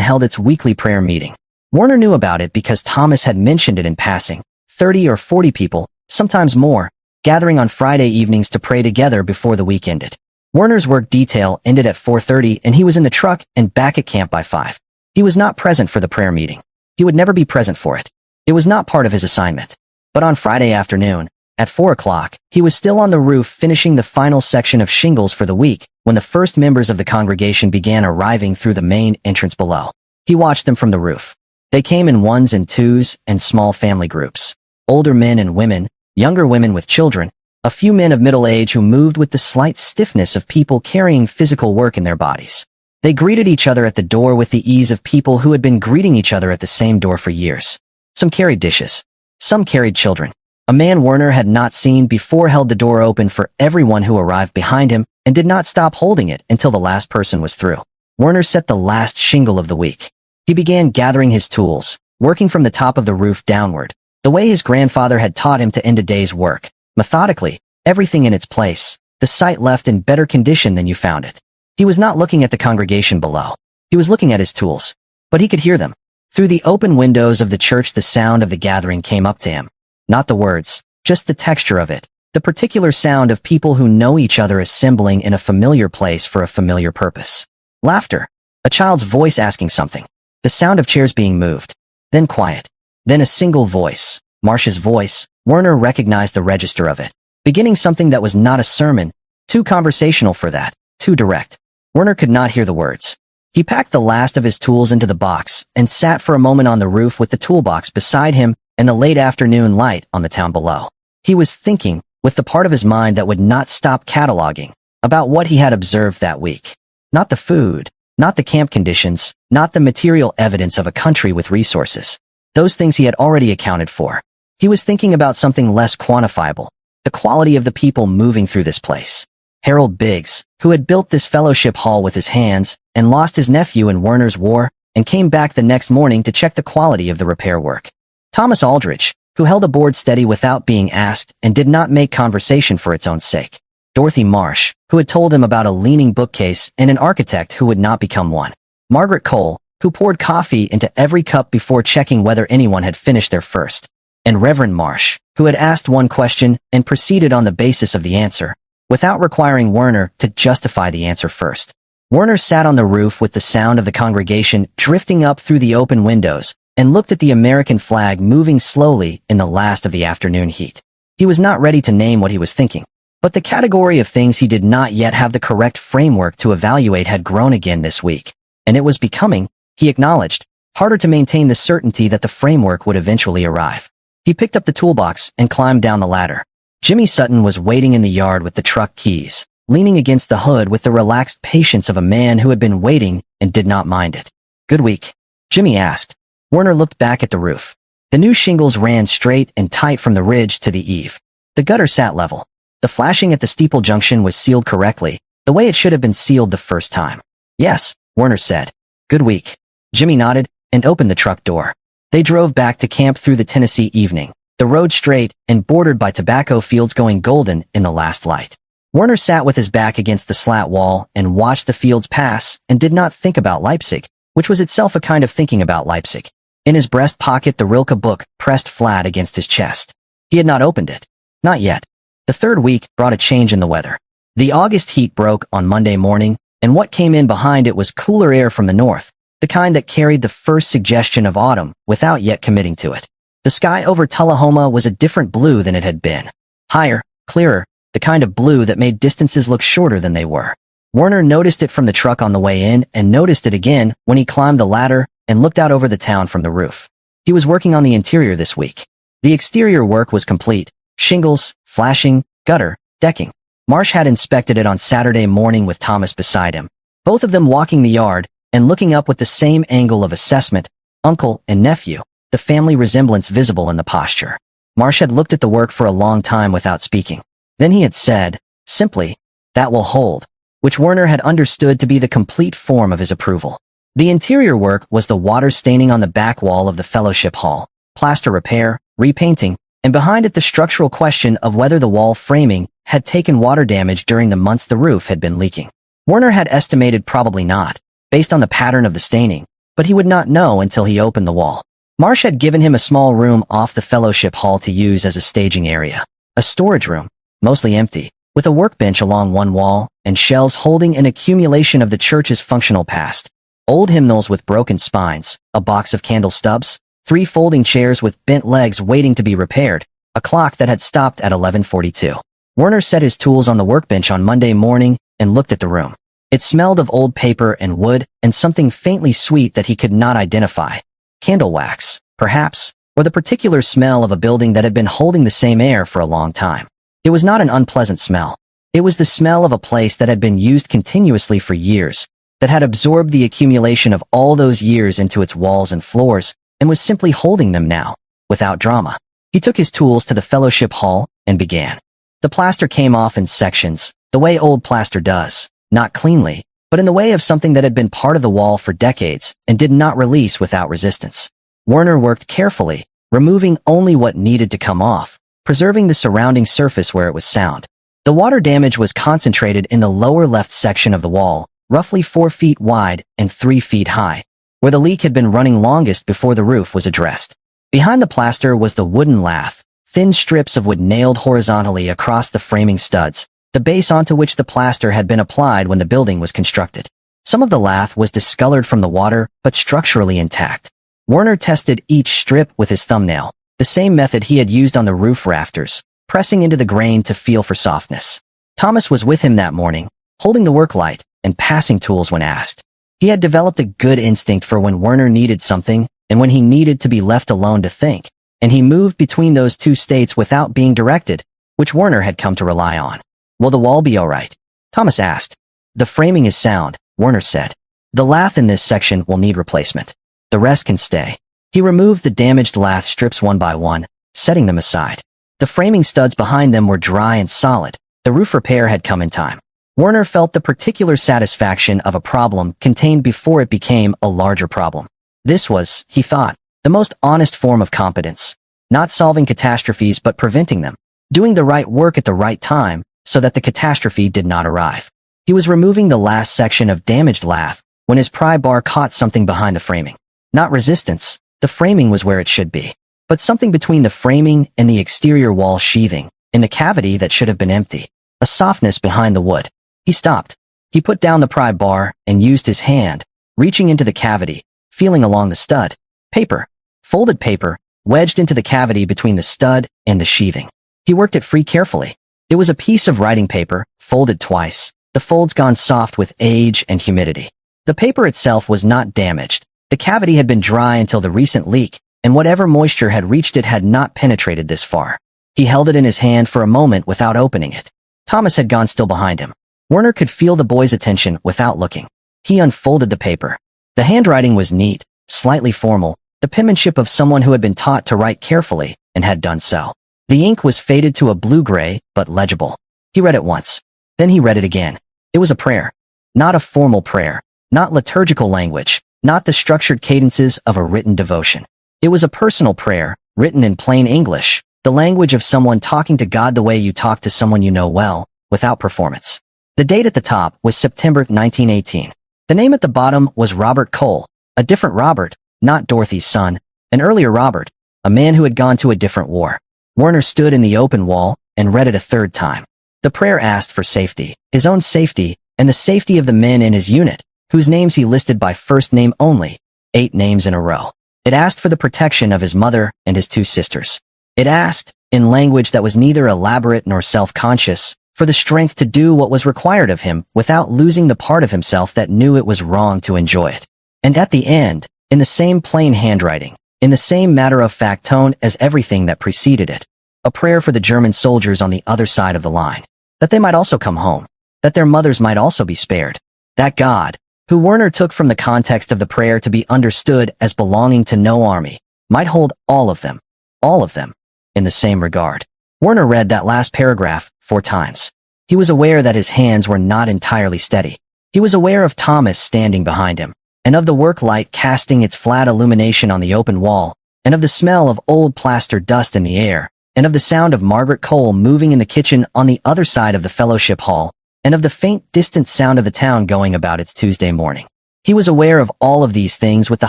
held its weekly prayer meeting. Warner knew about it because Thomas had mentioned it in passing. 30 or 40 people, sometimes more, gathering on Friday evenings to pray together before the week ended. Warner's work detail ended at 4:30 and he was in the truck and back at camp by 5. He was not present for the prayer meeting. He would never be present for it. It was not part of his assignment. But on Friday afternoon, at 4 o'clock, he was still on the roof finishing the final section of shingles for the week when the first members of the congregation began arriving through the main entrance below. He watched them from the roof. They came in ones and twos and small family groups. Older men and women, younger women with children, a few men of middle age who moved with the slight stiffness of people carrying physical work in their bodies. They greeted each other at the door with the ease of people who had been greeting each other at the same door for years. Some carried dishes. Some carried children. A man Warner had not seen before held the door open for everyone who arrived behind him and did not stop holding it until the last person was through. Warner set the last shingle of the week. He began gathering his tools, working from the top of the roof downward, the way his grandfather had taught him to end a day's work. Methodically, everything in its place, the site left in better condition than you found it. He was not looking at the congregation below. He was looking at his tools. But he could hear them. Through the open windows of the church the sound of the gathering came up to him. Not the words, just the texture of it, the particular sound of people who know each other assembling in a familiar place for a familiar purpose. Laughter. A child's voice asking something. The sound of chairs being moved. Then quiet. Then a single voice. Marsh's voice. Warner recognized the register of it. Beginning something that was not a sermon, too conversational for that, too direct. Warner could not hear the words. He packed the last of his tools into the box and sat for a moment on the roof with the toolbox beside him and the late afternoon light on the town below. He was thinking, with the part of his mind that would not stop cataloging, about what he had observed that week. Not the food, not the camp conditions, not the material evidence of a country with resources. Those things he had already accounted for. He was thinking about something less quantifiable, the quality of the people moving through this place. Harold Biggs, who had built this fellowship hall with his hands and lost his nephew in Warner's war and came back the next morning to check the quality of the repair work. Thomas Aldrich, who held a board steady without being asked and did not make conversation for its own sake. Dorothy Marsh, who had told him about a leaning bookcase and an architect who would not become one. Margaret Cole, who poured coffee into every cup before checking whether anyone had finished their first. And Reverend Marsh, who had asked one question and proceeded on the basis of the answer, without requiring Warner to justify the answer first. Warner sat on the roof with the sound of the congregation drifting up through the open windows and looked at the American flag moving slowly in the last of the afternoon heat. He was not ready to name what he was thinking, but the category of things he did not yet have the correct framework to evaluate had grown again this week, and it was becoming, he acknowledged, harder to maintain the certainty that the framework would eventually arrive. He picked up the toolbox and climbed down the ladder. Jimmy Sutton was waiting in the yard with the truck keys, leaning against the hood with the relaxed patience of a man who had been waiting and did not mind it. "Good week?" Jimmy asked. Warner looked back at the roof. The new shingles ran straight and tight from the ridge to the eave. The gutter sat level. The flashing at the steeple junction was sealed correctly, the way it should have been sealed the first time. "Yes," Warner said. "Good week." Jimmy nodded and opened the truck door. They drove back to camp through the Tennessee evening, the road straight and bordered by tobacco fields going golden in the last light. Warner sat with his back against the slat wall and watched the fields pass and did not think about Leipzig, which was itself a kind of thinking about Leipzig. In his breast pocket the Rilke book pressed flat against his chest. He had not opened it. Not yet. The third week brought a change in the weather. The August heat broke on Monday morning, and what came in behind it was cooler air from the north, the kind that carried the first suggestion of autumn without yet committing to it. The sky over Tullahoma was a different blue than it had been. Higher, clearer, the kind of blue that made distances look shorter than they were. Warner noticed it from the truck on the way in and noticed it again when he climbed the ladder and looked out over the town from the roof. He was working on the interior this week. The exterior work was complete. Shingles, flashing, gutter, decking. Marsh had inspected it on Saturday morning with Thomas beside him, both of them walking the yard and looking up with the same angle of assessment, uncle and nephew, the family resemblance visible in the posture. Marsh had looked at the work for a long time without speaking. Then he had said, simply, "That will hold," which Warner had understood to be the complete form of his approval. The interior work was the water staining on the back wall of the fellowship hall, plaster repair, repainting, and behind it the structural question of whether the wall framing had taken water damage during the months the roof had been leaking. Werner had estimated probably not, based on the pattern of the staining, but he would not know until he opened the wall. Marsh had given him a small room off the fellowship hall to use as a staging area. A storage room, mostly empty, with a workbench along one wall and shelves holding an accumulation of the church's functional past. Old hymnals with broken spines, a box of candle stubs, 3 folding chairs with bent legs waiting to be repaired, a clock that had stopped at 11:42. Werner set his tools on the workbench on Monday morning and looked at the room. It smelled of old paper and wood and something faintly sweet that he could not identify. Candle wax, perhaps, or the particular smell of a building that had been holding the same air for a long time. It was not an unpleasant smell. It was the smell of a place that had been used continuously for years, that had absorbed the accumulation of all those years into its walls and floors, and was simply holding them now, without drama. He took his tools to the fellowship hall and began. The plaster came off in sections, the way old plaster does, not cleanly, but in the way of something that had been part of the wall for decades and did not release without resistance. Werner worked carefully, removing only what needed to come off, preserving the surrounding surface where it was sound. The water damage was concentrated in the lower left section of the wall, roughly 4 feet wide and 3 feet high, where the leak had been running longest before the roof was addressed. Behind the plaster was the wooden lath, thin strips of wood nailed horizontally across the framing studs, the base onto which the plaster had been applied when the building was constructed. Some of the lath was discolored from the water, but structurally intact. Werner tested each strip with his thumbnail, the same method he had used on the roof rafters, pressing into the grain to feel for softness. Thomas was with him that morning, holding the work light and passing tools when asked. He had developed a good instinct for when Werner needed something and when he needed to be left alone to think, and he moved between those two states without being directed, which Werner had come to rely on. "Will the wall be all right?" Thomas asked. "The framing is sound," Werner said. "The lath in this section will need replacement. The rest can stay." He removed the damaged lath strips one by one, setting them aside. The framing studs behind them were dry and solid. The roof repair had come in time. Werner felt the particular satisfaction of a problem contained before it became a larger problem. This was, he thought, the most honest form of competence. Not solving catastrophes but preventing them. Doing the right work at the right time so that the catastrophe did not arrive. He was removing the last section of damaged lath when his pry bar caught something behind the framing. Not resistance, the framing was where it should be, but something between the framing and the exterior wall sheathing, in the cavity that should have been empty. A softness behind the wood. He stopped. He put down the pry bar and used his hand, reaching into the cavity, feeling along the stud. Paper. Folded paper, wedged into the cavity between the stud and the sheathing. He worked it free carefully. It was a piece of writing paper, folded twice, the folds gone soft with age and humidity. The paper itself was not damaged. The cavity had been dry until the recent leak, and whatever moisture had reached it had not penetrated this far. He held it in his hand for a moment without opening it. Thomas had gone still behind him. Werner could feel the boy's attention without looking. He unfolded the paper. The handwriting was neat, slightly formal, the penmanship of someone who had been taught to write carefully and had done so. The ink was faded to a blue-gray, but legible. He read it once. Then he read it again. It was a prayer. Not a formal prayer. Not liturgical language. Not the structured cadences of a written devotion. It was a personal prayer, written in plain English, the language of someone talking to God the way you talk to someone you know well, without performance. The date at the top was September 1918. The name at the bottom was Robert Cole, a different Robert, not Dorothy's son, an earlier Robert, a man who had gone to a different war. Werner stood in the open wall and read it a third time. The prayer asked for safety, his own safety, and the safety of the men in his unit, whose names he listed by first name only, 8 names in a row. It asked for the protection of his mother and his 2 sisters. It asked, in language that was neither elaborate nor self-conscious, for the strength to do what was required of him without losing the part of himself that knew it was wrong to enjoy it. And at the end, in the same plain handwriting, in the same matter-of-fact tone as everything that preceded it, a prayer for the German soldiers on the other side of the line, that they might also come home, that their mothers might also be spared, that God, who Werner took from the context of the prayer to be understood as belonging to no army, might hold all of them, in the same regard. Werner read that last paragraph 4 times. He was aware that his hands were not entirely steady. He was aware of Thomas standing behind him, and of the work light casting its flat illumination on the open wall, and of the smell of old plaster dust in the air, and of the sound of Margaret Cole moving in the kitchen on the other side of the fellowship hall, and of the faint, distant sound of the town going about its Tuesday morning. He was aware of all of these things with the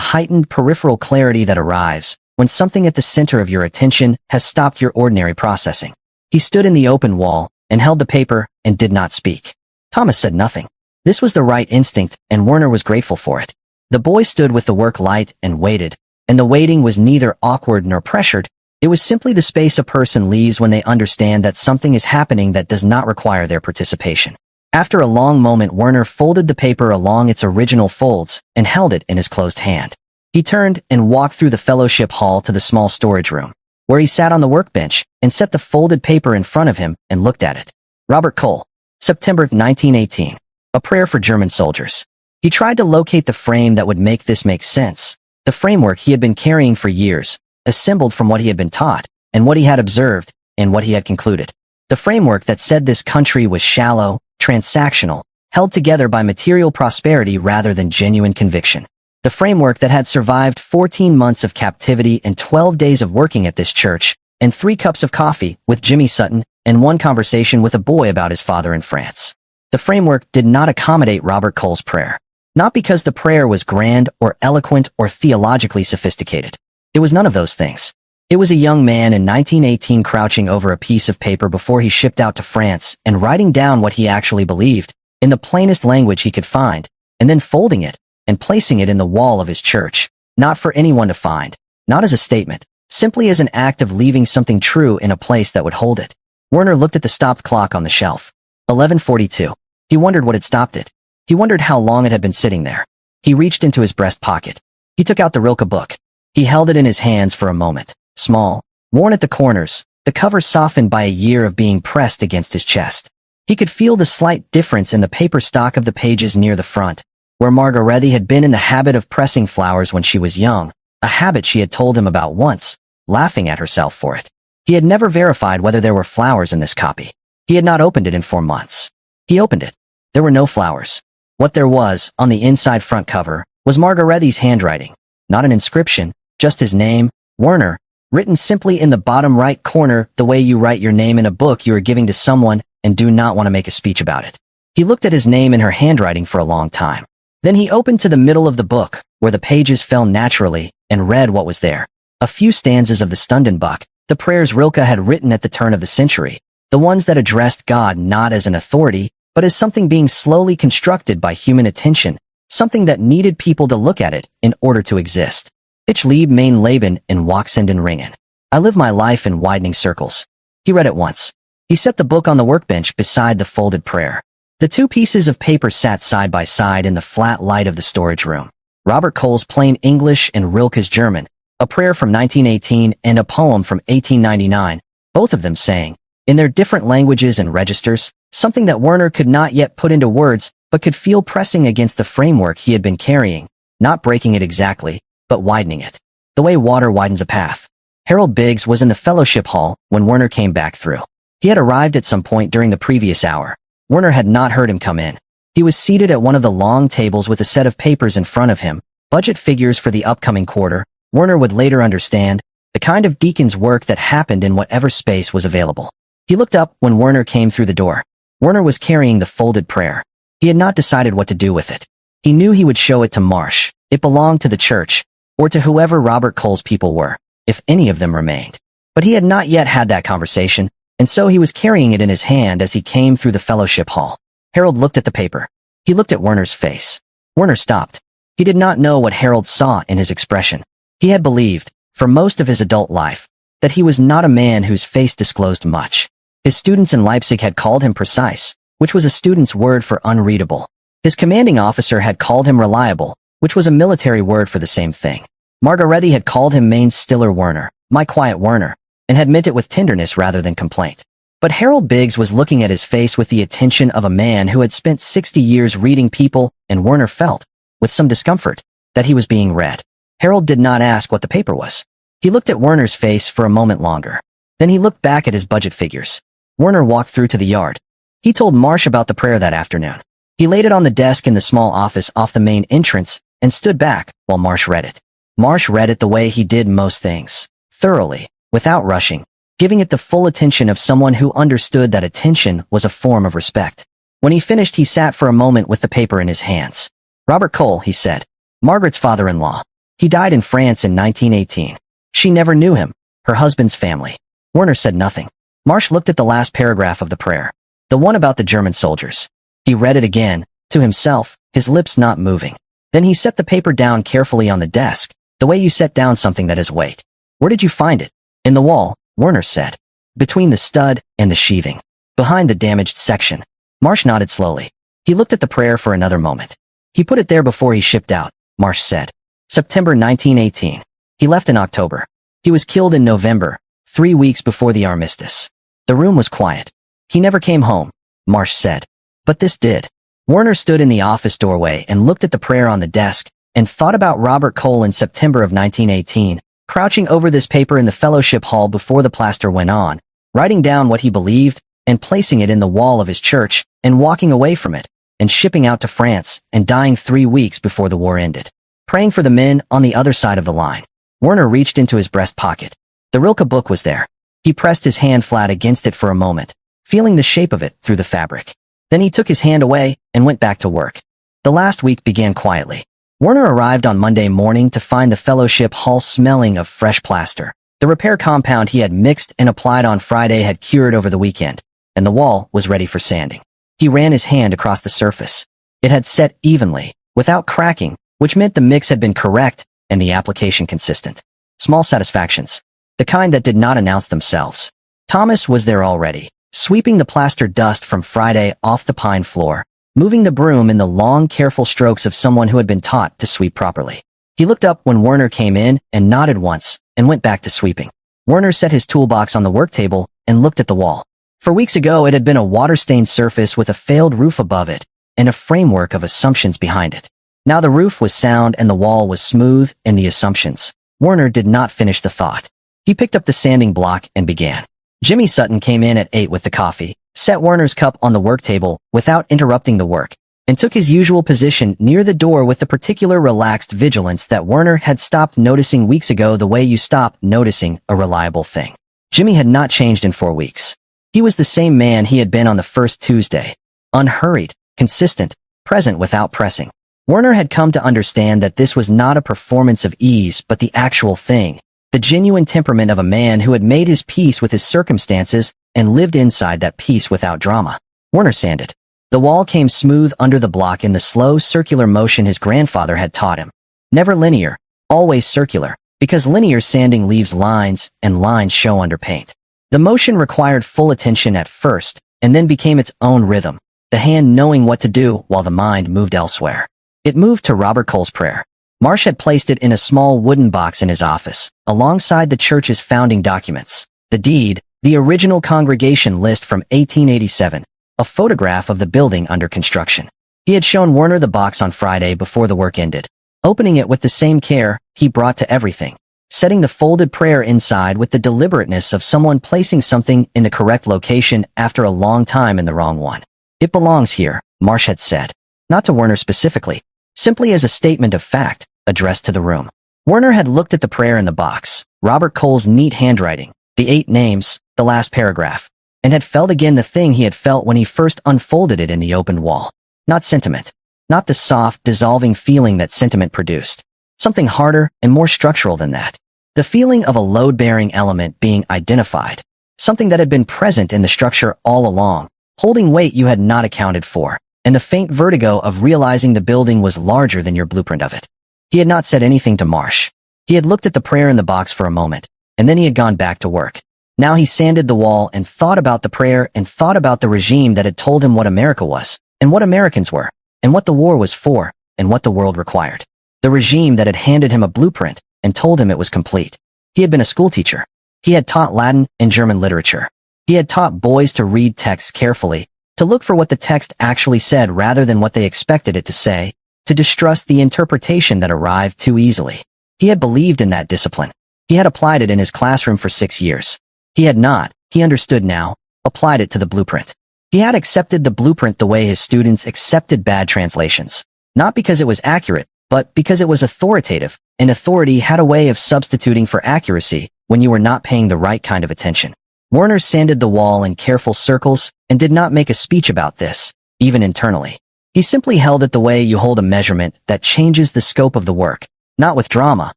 heightened peripheral clarity that arrives when something at the center of your attention has stopped your ordinary processing. He stood in the open wall and held the paper and did not speak. Thomas said nothing. This was the right instinct, and Werner was grateful for it. The boy stood with the work light and waited, and the waiting was neither awkward nor pressured. It was simply the space a person leaves when they understand that something is happening that does not require their participation. After a long moment, Werner folded the paper along its original folds and held it in his closed hand. He turned and walked through the fellowship hall to the small storage room, where he sat on the workbench and set the folded paper in front of him and looked at it. Robert Cole, September 1918. A prayer for German soldiers. He tried to locate the frame that would make this make sense. The framework he had been carrying for years, assembled from what he had been taught, and what he had observed, and what he had concluded. The framework that said this country was shallow, transactional, held together by material prosperity rather than genuine conviction. The framework that had survived 14 months of captivity and 12 days of working at this church, and 3 cups of coffee with Jimmy Sutton, and 1 conversation with a boy about his father in France. The framework did not accommodate Robert Cole's prayer. Not because the prayer was grand or eloquent or theologically sophisticated. It was none of those things. It was a young man in 1918 crouching over a piece of paper before he shipped out to France and writing down what he actually believed, in the plainest language he could find, and then folding it and placing it in the wall of his church, not for anyone to find, not as a statement, simply as an act of leaving something true in a place that would hold it. Werner looked at the stopped clock on the shelf. 11:42. He wondered what had stopped it. He wondered how long it had been sitting there. He reached into his breast pocket. He took out the Rilke book. He held it in his hands for a moment. Small, worn at the corners, the cover softened by a year of being pressed against his chest. He could feel the slight difference in the paper stock of the pages near the front, where Margarethe had been in the habit of pressing flowers when she was young, a habit she had told him about once, laughing at herself for it. He had never verified whether there were flowers in this copy. He had not opened it in 4 months. He opened it. There were no flowers. What there was, on the inside front cover, was Margarethe's handwriting. Not an inscription, just his name, Werner, written simply in the bottom right corner the way you write your name in a book you are giving to someone and do not want to make a speech about it. He looked at his name in her handwriting for a long time. Then he opened to the middle of the book, where the pages fell naturally, and read what was there. A few stanzas of the Stundenbuch, the prayers Rilke had written at the turn of the century, the ones that addressed God not as an authority, but as something being slowly constructed by human attention, something that needed people to look at it in order to exist. Ich liebe mein Leben in wachsenden Ringen. I live my life in widening circles. He read it once. He set the book on the workbench beside the folded prayer. The 2 pieces of paper sat side by side in the flat light of the storage room. Robert Cole's plain English and Rilke's German, a prayer from 1918 and a poem from 1899, both of them saying, in their different languages and registers, something that Werner could not yet put into words, but could feel pressing against the framework he had been carrying, not breaking it exactly, but widening it. The way water widens a path. Harold Biggs was in the fellowship hall when Werner came back through. He had arrived at some point during the previous hour. Werner had not heard him come in. He was seated at one of the long tables with a set of papers in front of him, budget figures for the upcoming quarter. Werner would later understand, the kind of deacon's work that happened in whatever space was available. He looked up when Werner came through the door. Werner was carrying the folded prayer. He had not decided what to do with it. He knew he would show it to Marsh. It belonged to the church, or to whoever Robert Cole's people were, if any of them remained. But he had not yet had that conversation, and so he was carrying it in his hand as he came through the fellowship hall. Harold looked at the paper. He looked at Werner's face. Werner stopped. He did not know what Harold saw in his expression. He had believed, for most of his adult life, that he was not a man whose face disclosed much. His students in Leipzig had called him precise, which was a student's word for unreadable. His commanding officer had called him reliable, which was a military word for the same thing. Margarethe had called him mein stiller Werner, my quiet Werner, and had meant it with tenderness rather than complaint. But Harold Biggs was looking at his face with the attention of a man who had spent 60 years reading people, and Werner felt, with some discomfort, that he was being read. Harold did not ask what the paper was. He looked at Werner's face for a moment longer. Then he looked back at his budget figures. Werner walked through to the yard. He told Marsh about the prayer that afternoon. He laid it on the desk in the small office off the main entrance and stood back while Marsh read it. Marsh read it the way he did most things, thoroughly, without rushing, giving it the full attention of someone who understood that attention was a form of respect. When he finished, he sat for a moment with the paper in his hands. Robert Cole, he said. Margaret's father-in-law. He died in France in 1918. She never knew him. Her husband's family. Werner said nothing. Marsh looked at the last paragraph of the prayer. The one about the German soldiers. He read it again, to himself, his lips not moving. Then he set the paper down carefully on the desk, the way you set down something that has weight. Where did you find it? In the wall, Werner said. Between the stud and the sheathing. Behind the damaged section. Marsh nodded slowly. He looked at the prayer for another moment. He put it there before he shipped out, Marsh said. September 1918. He left in October. He was killed in November, 3 weeks before the armistice. The room was quiet. He never came home, Marsh said. But this did. Werner stood in the office doorway and looked at the prayer on the desk, and thought about Robert Cole in September of 1918, crouching over this paper in the fellowship hall before the plaster went on, writing down what he believed, and placing it in the wall of his church, and walking away from it, and shipping out to France, and dying 3 weeks before the war ended. Praying for the men on the other side of the line. Werner reached into his breast pocket. The Rilke book was there. He pressed his hand flat against it for a moment, feeling the shape of it through the fabric. Then he took his hand away and went back to work. The last week began quietly. Werner arrived on Monday morning to find the fellowship hall smelling of fresh plaster. The repair compound he had mixed and applied on Friday had cured over the weekend, and the wall was ready for sanding. He ran his hand across the surface. It had set evenly, without cracking, which meant the mix had been correct and the application consistent. Small satisfactions. The kind that did not announce themselves. Thomas was there already, sweeping the plaster dust from Friday off the pine floor, moving the broom in the long, careful strokes of someone who had been taught to sweep properly. He looked up when Werner came in and nodded once, and went back to sweeping. Werner set his toolbox on the work table and looked at the wall. For weeks ago, it had been a water-stained surface with a failed roof above it, and a framework of assumptions behind it. Now the roof was sound and the wall was smooth, and the assumptions. Werner did not finish the thought. He picked up the sanding block and began. Jimmy Sutton came in at 8 with the coffee, set Werner's cup on the work table without interrupting the work, and took his usual position near the door with the particular relaxed vigilance that Werner had stopped noticing weeks ago, the way you stop noticing a reliable thing. Jimmy had not changed in 4 weeks. He was the same man he had been on the first Tuesday. Unhurried, consistent, present without pressing. Werner had come to understand that this was not a performance of ease but the actual thing. The genuine temperament of a man who had made his peace with his circumstances and lived inside that peace without drama. Werner sanded. The wall came smooth under the block in the slow circular motion his grandfather had taught him. Never linear, always circular, because linear sanding leaves lines, and lines show under paint. The motion required full attention at first, and then became its own rhythm, the hand knowing what to do while the mind moved elsewhere. It moved to Robert Cole's prayer. Marsh had placed it in a small wooden box in his office, alongside the church's founding documents, the deed, the original congregation list from 1887, a photograph of the building under construction. He had shown Werner the box on Friday before the work ended, opening it with the same care he brought to everything, setting the folded prayer inside with the deliberateness of someone placing something in the correct location after a long time in the wrong one. It belongs here, Marsh had said, not to Werner specifically, simply as a statement of fact, addressed to the room. Werner had looked at the prayer in the box, Robert Cole's neat handwriting, the 8 names, the last paragraph, and had felt again the thing he had felt when he first unfolded it in the opened wall. Not sentiment. Not the soft, dissolving feeling that sentiment produced. Something harder and more structural than that. The feeling of a load-bearing element being identified. Something that had been present in the structure all along, holding weight you had not accounted for, and the faint vertigo of realizing the building was larger than your blueprint of it. He had not said anything to Marsh. He had looked at the prayer in the box for a moment, and then he had gone back to work. Now he sanded the wall and thought about the prayer and thought about the regime that had told him what America was, and what Americans were, and what the war was for, and what the world required. The regime that had handed him a blueprint and told him it was complete. He had been a schoolteacher. He had taught Latin and German literature. He had taught boys to read texts carefully, to look for what the text actually said rather than what they expected it to say, to distrust the interpretation that arrived too easily. He had believed in that discipline. He had applied it in his classroom for 6 years. He had not, he understood now, applied it to the blueprint. He had accepted the blueprint the way his students accepted bad translations, not because it was accurate, but because it was authoritative, and authority had a way of substituting for accuracy when you were not paying the right kind of attention. Werner sanded the wall in careful circles and did not make a speech about this, even internally. He simply held it the way you hold a measurement that changes the scope of the work, not with drama,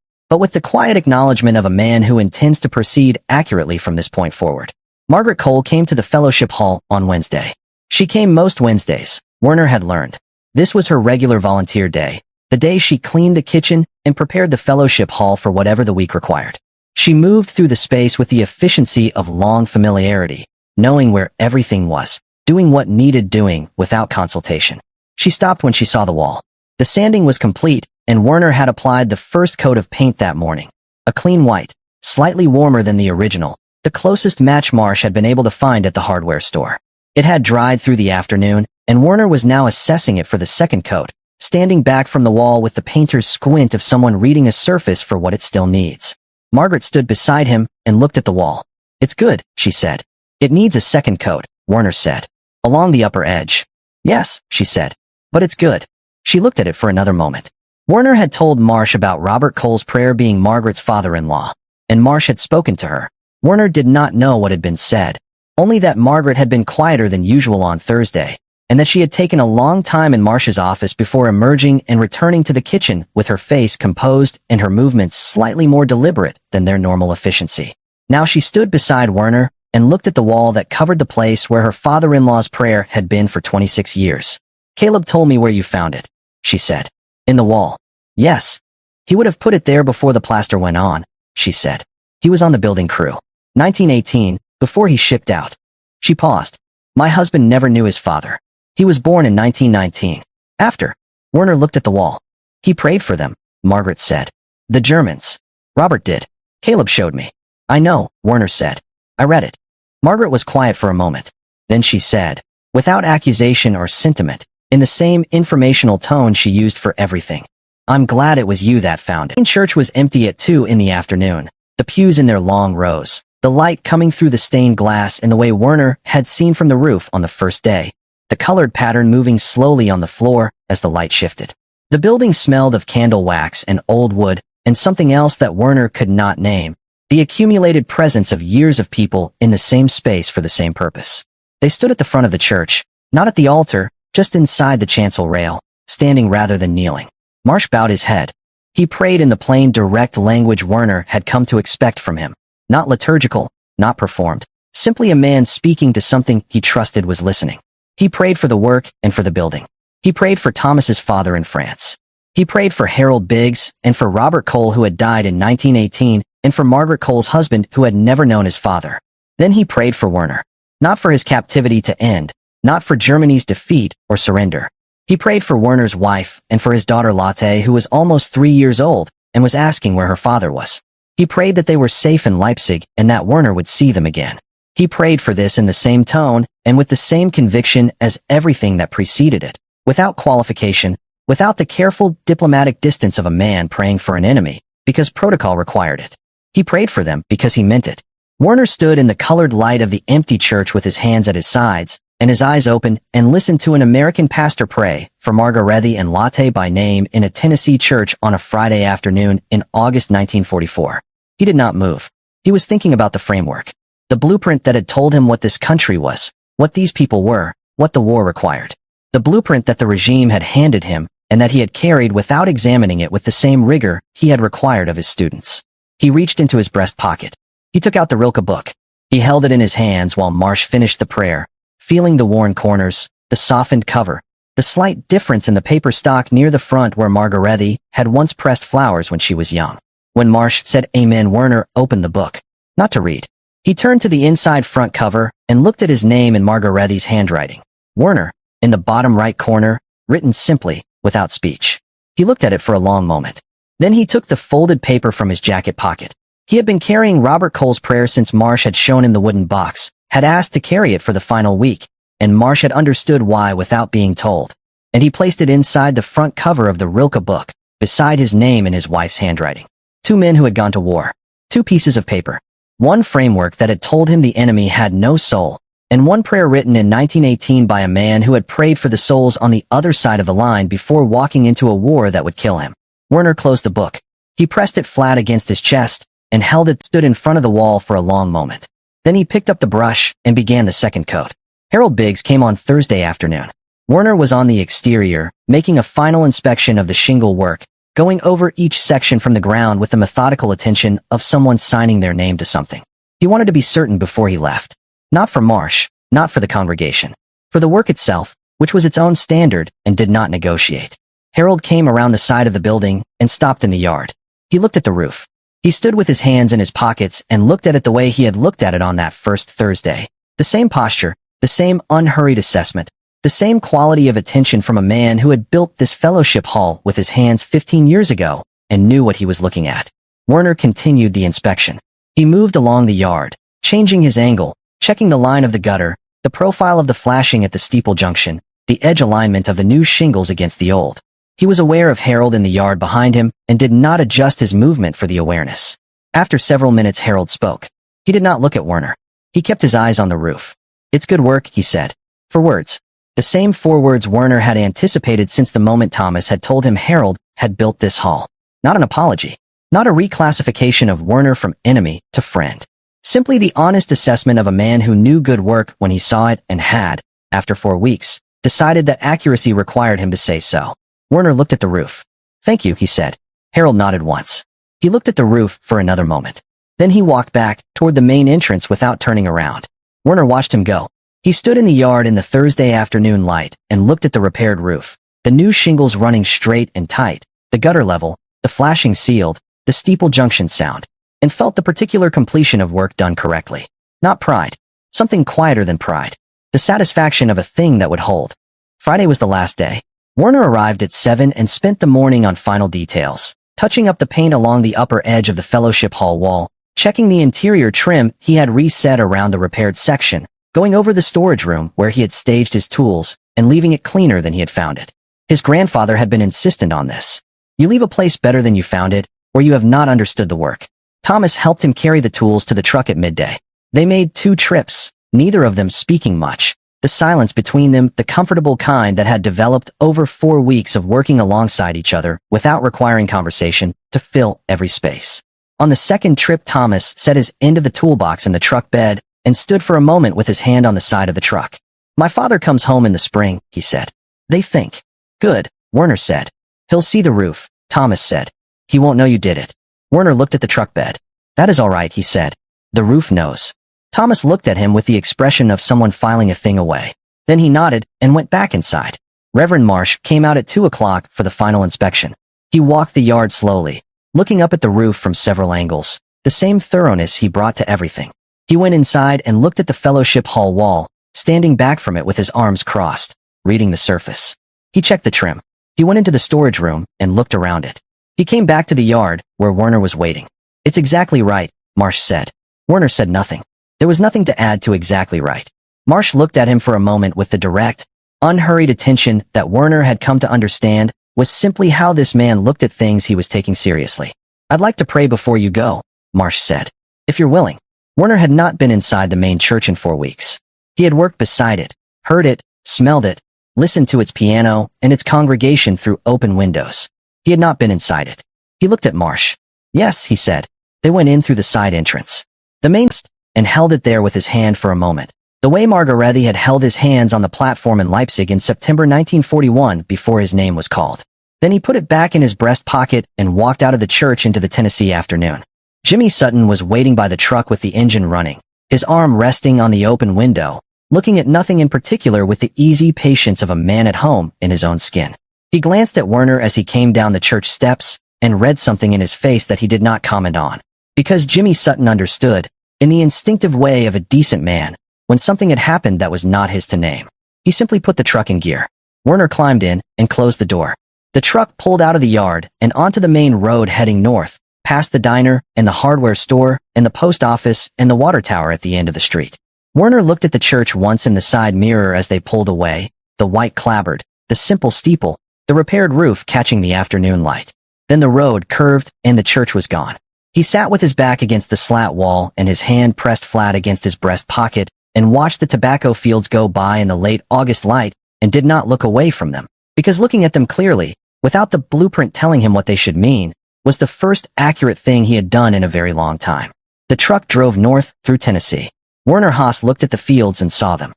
but with the quiet acknowledgement of a man who intends to proceed accurately from this point forward. Margaret Cole came to the fellowship hall on Wednesday. She came most Wednesdays, Werner had learned. This was her regular volunteer day, the day she cleaned the kitchen and prepared the fellowship hall for whatever the week required. She moved through the space with the efficiency of long familiarity, knowing where everything was, doing what needed doing without consultation. She stopped when she saw the wall. The sanding was complete, and Werner had applied the first coat of paint that morning. A clean white, slightly warmer than the original, the closest match Marsh had been able to find at the hardware store. It had dried through the afternoon, and Werner was now assessing it for the second coat, standing back from the wall with the painter's squint of someone reading a surface for what it still needs. Margaret stood beside him and looked at the wall. "It's good," she said. "It needs a second coat," Werner said. "Along the upper edge." "Yes," she said. "But it's good." She looked at it for another moment. Werner had told Marsh about Robert Cole's prayer being Margaret's father-in-law, and Marsh had spoken to her. Werner did not know what had been said, only that Margaret had been quieter than usual on Thursday, and that she had taken a long time in Marsh's office before emerging and returning to the kitchen with her face composed and her movements slightly more deliberate than their normal efficiency. Now she stood beside Werner and looked at the wall that covered the place where her father-in-law's prayer had been for 26 years. "Caleb told me where you found it," she said. "In the wall." "Yes. He would have put it there before the plaster went on," she said. "He was on the building crew. 1918, before he shipped out." She paused. "My husband never knew his father. He was born in 1919. After." Werner looked at the wall. "He prayed for them," Margaret said. "The Germans." "Robert did. Caleb showed me." "I know," Werner said. "I read it." Margaret was quiet for a moment. Then she said, without accusation or sentiment, in the same informational tone she used for everything, "I'm glad it was you that found it." The church was empty at 2 in the afternoon, the pews in their long rows, the light coming through the stained glass in the way Werner had seen from the roof on the first day, the colored pattern moving slowly on the floor as the light shifted. The building smelled of candle wax and old wood and something else that Werner could not name, the accumulated presence of years of people in the same space for the same purpose. They stood at the front of the church, not at the altar, just inside the chancel rail, standing rather than kneeling. Marsh bowed his head. He prayed in the plain, direct language Werner had come to expect from him. Not liturgical, not performed, simply a man speaking to something he trusted was listening. He prayed for the work and for the building. He prayed for Thomas's father in France. He prayed for Harold Biggs and for Robert Cole, who had died in 1918, and for Margaret Cole's husband, who had never known his father. Then he prayed for Werner. Not for his captivity to end, not for Germany's defeat or surrender. He prayed for Werner's wife and for his daughter Lotte, who was almost 3 years old and was asking where her father was. He prayed that they were safe in Leipzig and that Werner would see them again. He prayed for this in the same tone and with the same conviction as everything that preceded it, without qualification, without the careful diplomatic distance of a man praying for an enemy, because protocol required it. He prayed for them because he meant it. Werner stood in the colored light of the empty church with his hands at his sides and his eyes open and listened to an American pastor pray for Margaretti and Lotte by name in a Tennessee church on a Friday afternoon in August 1944. He did not move. He was thinking about the framework, the blueprint that had told him what this country was, what these people were, what the war required. The blueprint that the regime had handed him and that he had carried without examining it with the same rigor he had required of his students. He reached into his breast pocket. He took out the Rilke book. He held it in his hands while Marsh finished the prayer, feeling the worn corners, the softened cover, the slight difference in the paper stock near the front where Margaretti had once pressed flowers when she was young. When Marsh said amen, Werner opened the book. Not to read. He turned to the inside front cover and looked at his name in Margaretti's handwriting. Werner, in the bottom right corner, written simply, without speech. He looked at it for a long moment. Then he took the folded paper from his jacket pocket. He had been carrying Robert Cole's prayer since Marsh had shown him the wooden box, had asked to carry it for the final week, and Marsh had understood why without being told. And he placed it inside the front cover of the Rilke book, beside his name in his wife's handwriting. 2 men who had gone to war. 2 pieces of paper. 1 framework that had told him the enemy had no soul, and 1 prayer written in 1918 by a man who had prayed for the souls on the other side of the line before walking into a war that would kill him. Werner closed the book. He pressed it flat against his chest and held it stood in front of the wall for a long moment. Then he picked up the brush and began the second coat. Harold Biggs came on Thursday afternoon. Werner was on the exterior, making a final inspection of the shingle work, going over each section from the ground with the methodical attention of someone signing their name to something. He wanted to be certain before he left. Not for Marsh, not for the congregation. For the work itself, which was its own standard and did not negotiate. Harold came around the side of the building and stopped in the yard. He looked at the roof. He stood with his hands in his pockets and looked at it the way he had looked at it on that first Thursday. The same posture, the same unhurried assessment, the same quality of attention from a man who had built this fellowship hall with his hands 15 years ago and knew what he was looking at. Werner continued the inspection. He moved along the yard, changing his angle, checking the line of the gutter, the profile of the flashing at the steeple junction, the edge alignment of the new shingles against the old. He was aware of Harold in the yard behind him and did not adjust his movement for the awareness. After several minutes, Harold spoke. He did not look at Werner. He kept his eyes on the roof. "It's good work," he said. 4 words. The same 4 words Werner had anticipated since the moment Thomas had told him Harold had built this hall. Not an apology. Not a reclassification of Werner from enemy to friend. Simply the honest assessment of a man who knew good work when he saw it and had, after 4 weeks, decided that accuracy required him to say so. Werner looked at the roof. "Thank you," he said. Harold nodded once. He looked at the roof for another moment. Then he walked back toward the main entrance without turning around. Werner watched him go. He stood in the yard in the Thursday afternoon light and looked at the repaired roof, the new shingles running straight and tight, the gutter level, the flashing sealed, the steeple junction sound, and felt the particular completion of work done correctly. Not pride. Something quieter than pride. The satisfaction of a thing that would hold. Friday was the last day. Werner arrived at 7 and spent the morning on final details, touching up the paint along the upper edge of the fellowship hall wall, checking the interior trim he had reset around the repaired section, going over the storage room where he had staged his tools, and leaving it cleaner than he had found it. His grandfather had been insistent on this. You leave a place better than you found it, or you have not understood the work. Thomas helped him carry the tools to the truck at midday. They made 2 trips, neither of them speaking much. The silence between them, the comfortable kind that had developed over 4 weeks of working alongside each other without requiring conversation to fill every space. On the second trip, Thomas set his end of the toolbox in the truck bed and stood for a moment with his hand on the side of the truck. "My father comes home in the spring," he said. "They think." "Good," Werner said. "He'll see the roof," Thomas said. "He won't know you did it." Werner looked at the truck bed. "That is all right," he said. "The roof knows." Thomas looked at him with the expression of someone filing a thing away. Then he nodded and went back inside. Reverend Marsh came out at 2 o'clock for the final inspection. He walked the yard slowly, looking up at the roof from several angles, the same thoroughness he brought to everything. He went inside and looked at the fellowship hall wall, standing back from it with his arms crossed, reading the surface. He checked the trim. He went into the storage room and looked around it. He came back to the yard, where Werner was waiting. "It's exactly right," Marsh said. Werner said nothing. There was nothing to add to exactly right. Marsh looked at him for a moment with the direct, unhurried attention that Werner had come to understand was simply how this man looked at things he was taking seriously. "I'd like to pray before you go," Marsh said. "If you're willing." Werner had not been inside the main church in 4 weeks. He had worked beside it, heard it, smelled it, listened to its piano and its congregation through open windows. He had not been inside it. He looked at Marsh. "Yes," he said. They went in through the side entrance. The main and held it there with his hand for a moment, the way Margaretti had held his hands on the platform in Leipzig in September 1941 before his name was called. Then he put it back in his breast pocket and walked out of the church into the Tennessee afternoon. Jimmy Sutton was waiting by the truck with the engine running, his arm resting on the open window, looking at nothing in particular with the easy patience of a man at home in his own skin. He glanced at Werner as he came down the church steps and read something in his face that he did not comment on. Because Jimmy Sutton understood, in the instinctive way of a decent man, when something had happened that was not his to name. He simply put the truck in gear. Werner climbed in and closed the door. The truck pulled out of the yard and onto the main road heading north, past the diner and the hardware store and the post office and the water tower at the end of the street. Werner looked at the church once in the side mirror as they pulled away, the white clapboard, the simple steeple, the repaired roof catching the afternoon light. Then the road curved and the church was gone. He sat with his back against the slat wall and his hand pressed flat against his breast pocket and watched the tobacco fields go by in the late August light and did not look away from them, because looking at them clearly, without the blueprint telling him what they should mean, was the first accurate thing he had done in a very long time. The truck drove north through Tennessee. Werner Haas looked at the fields and saw them.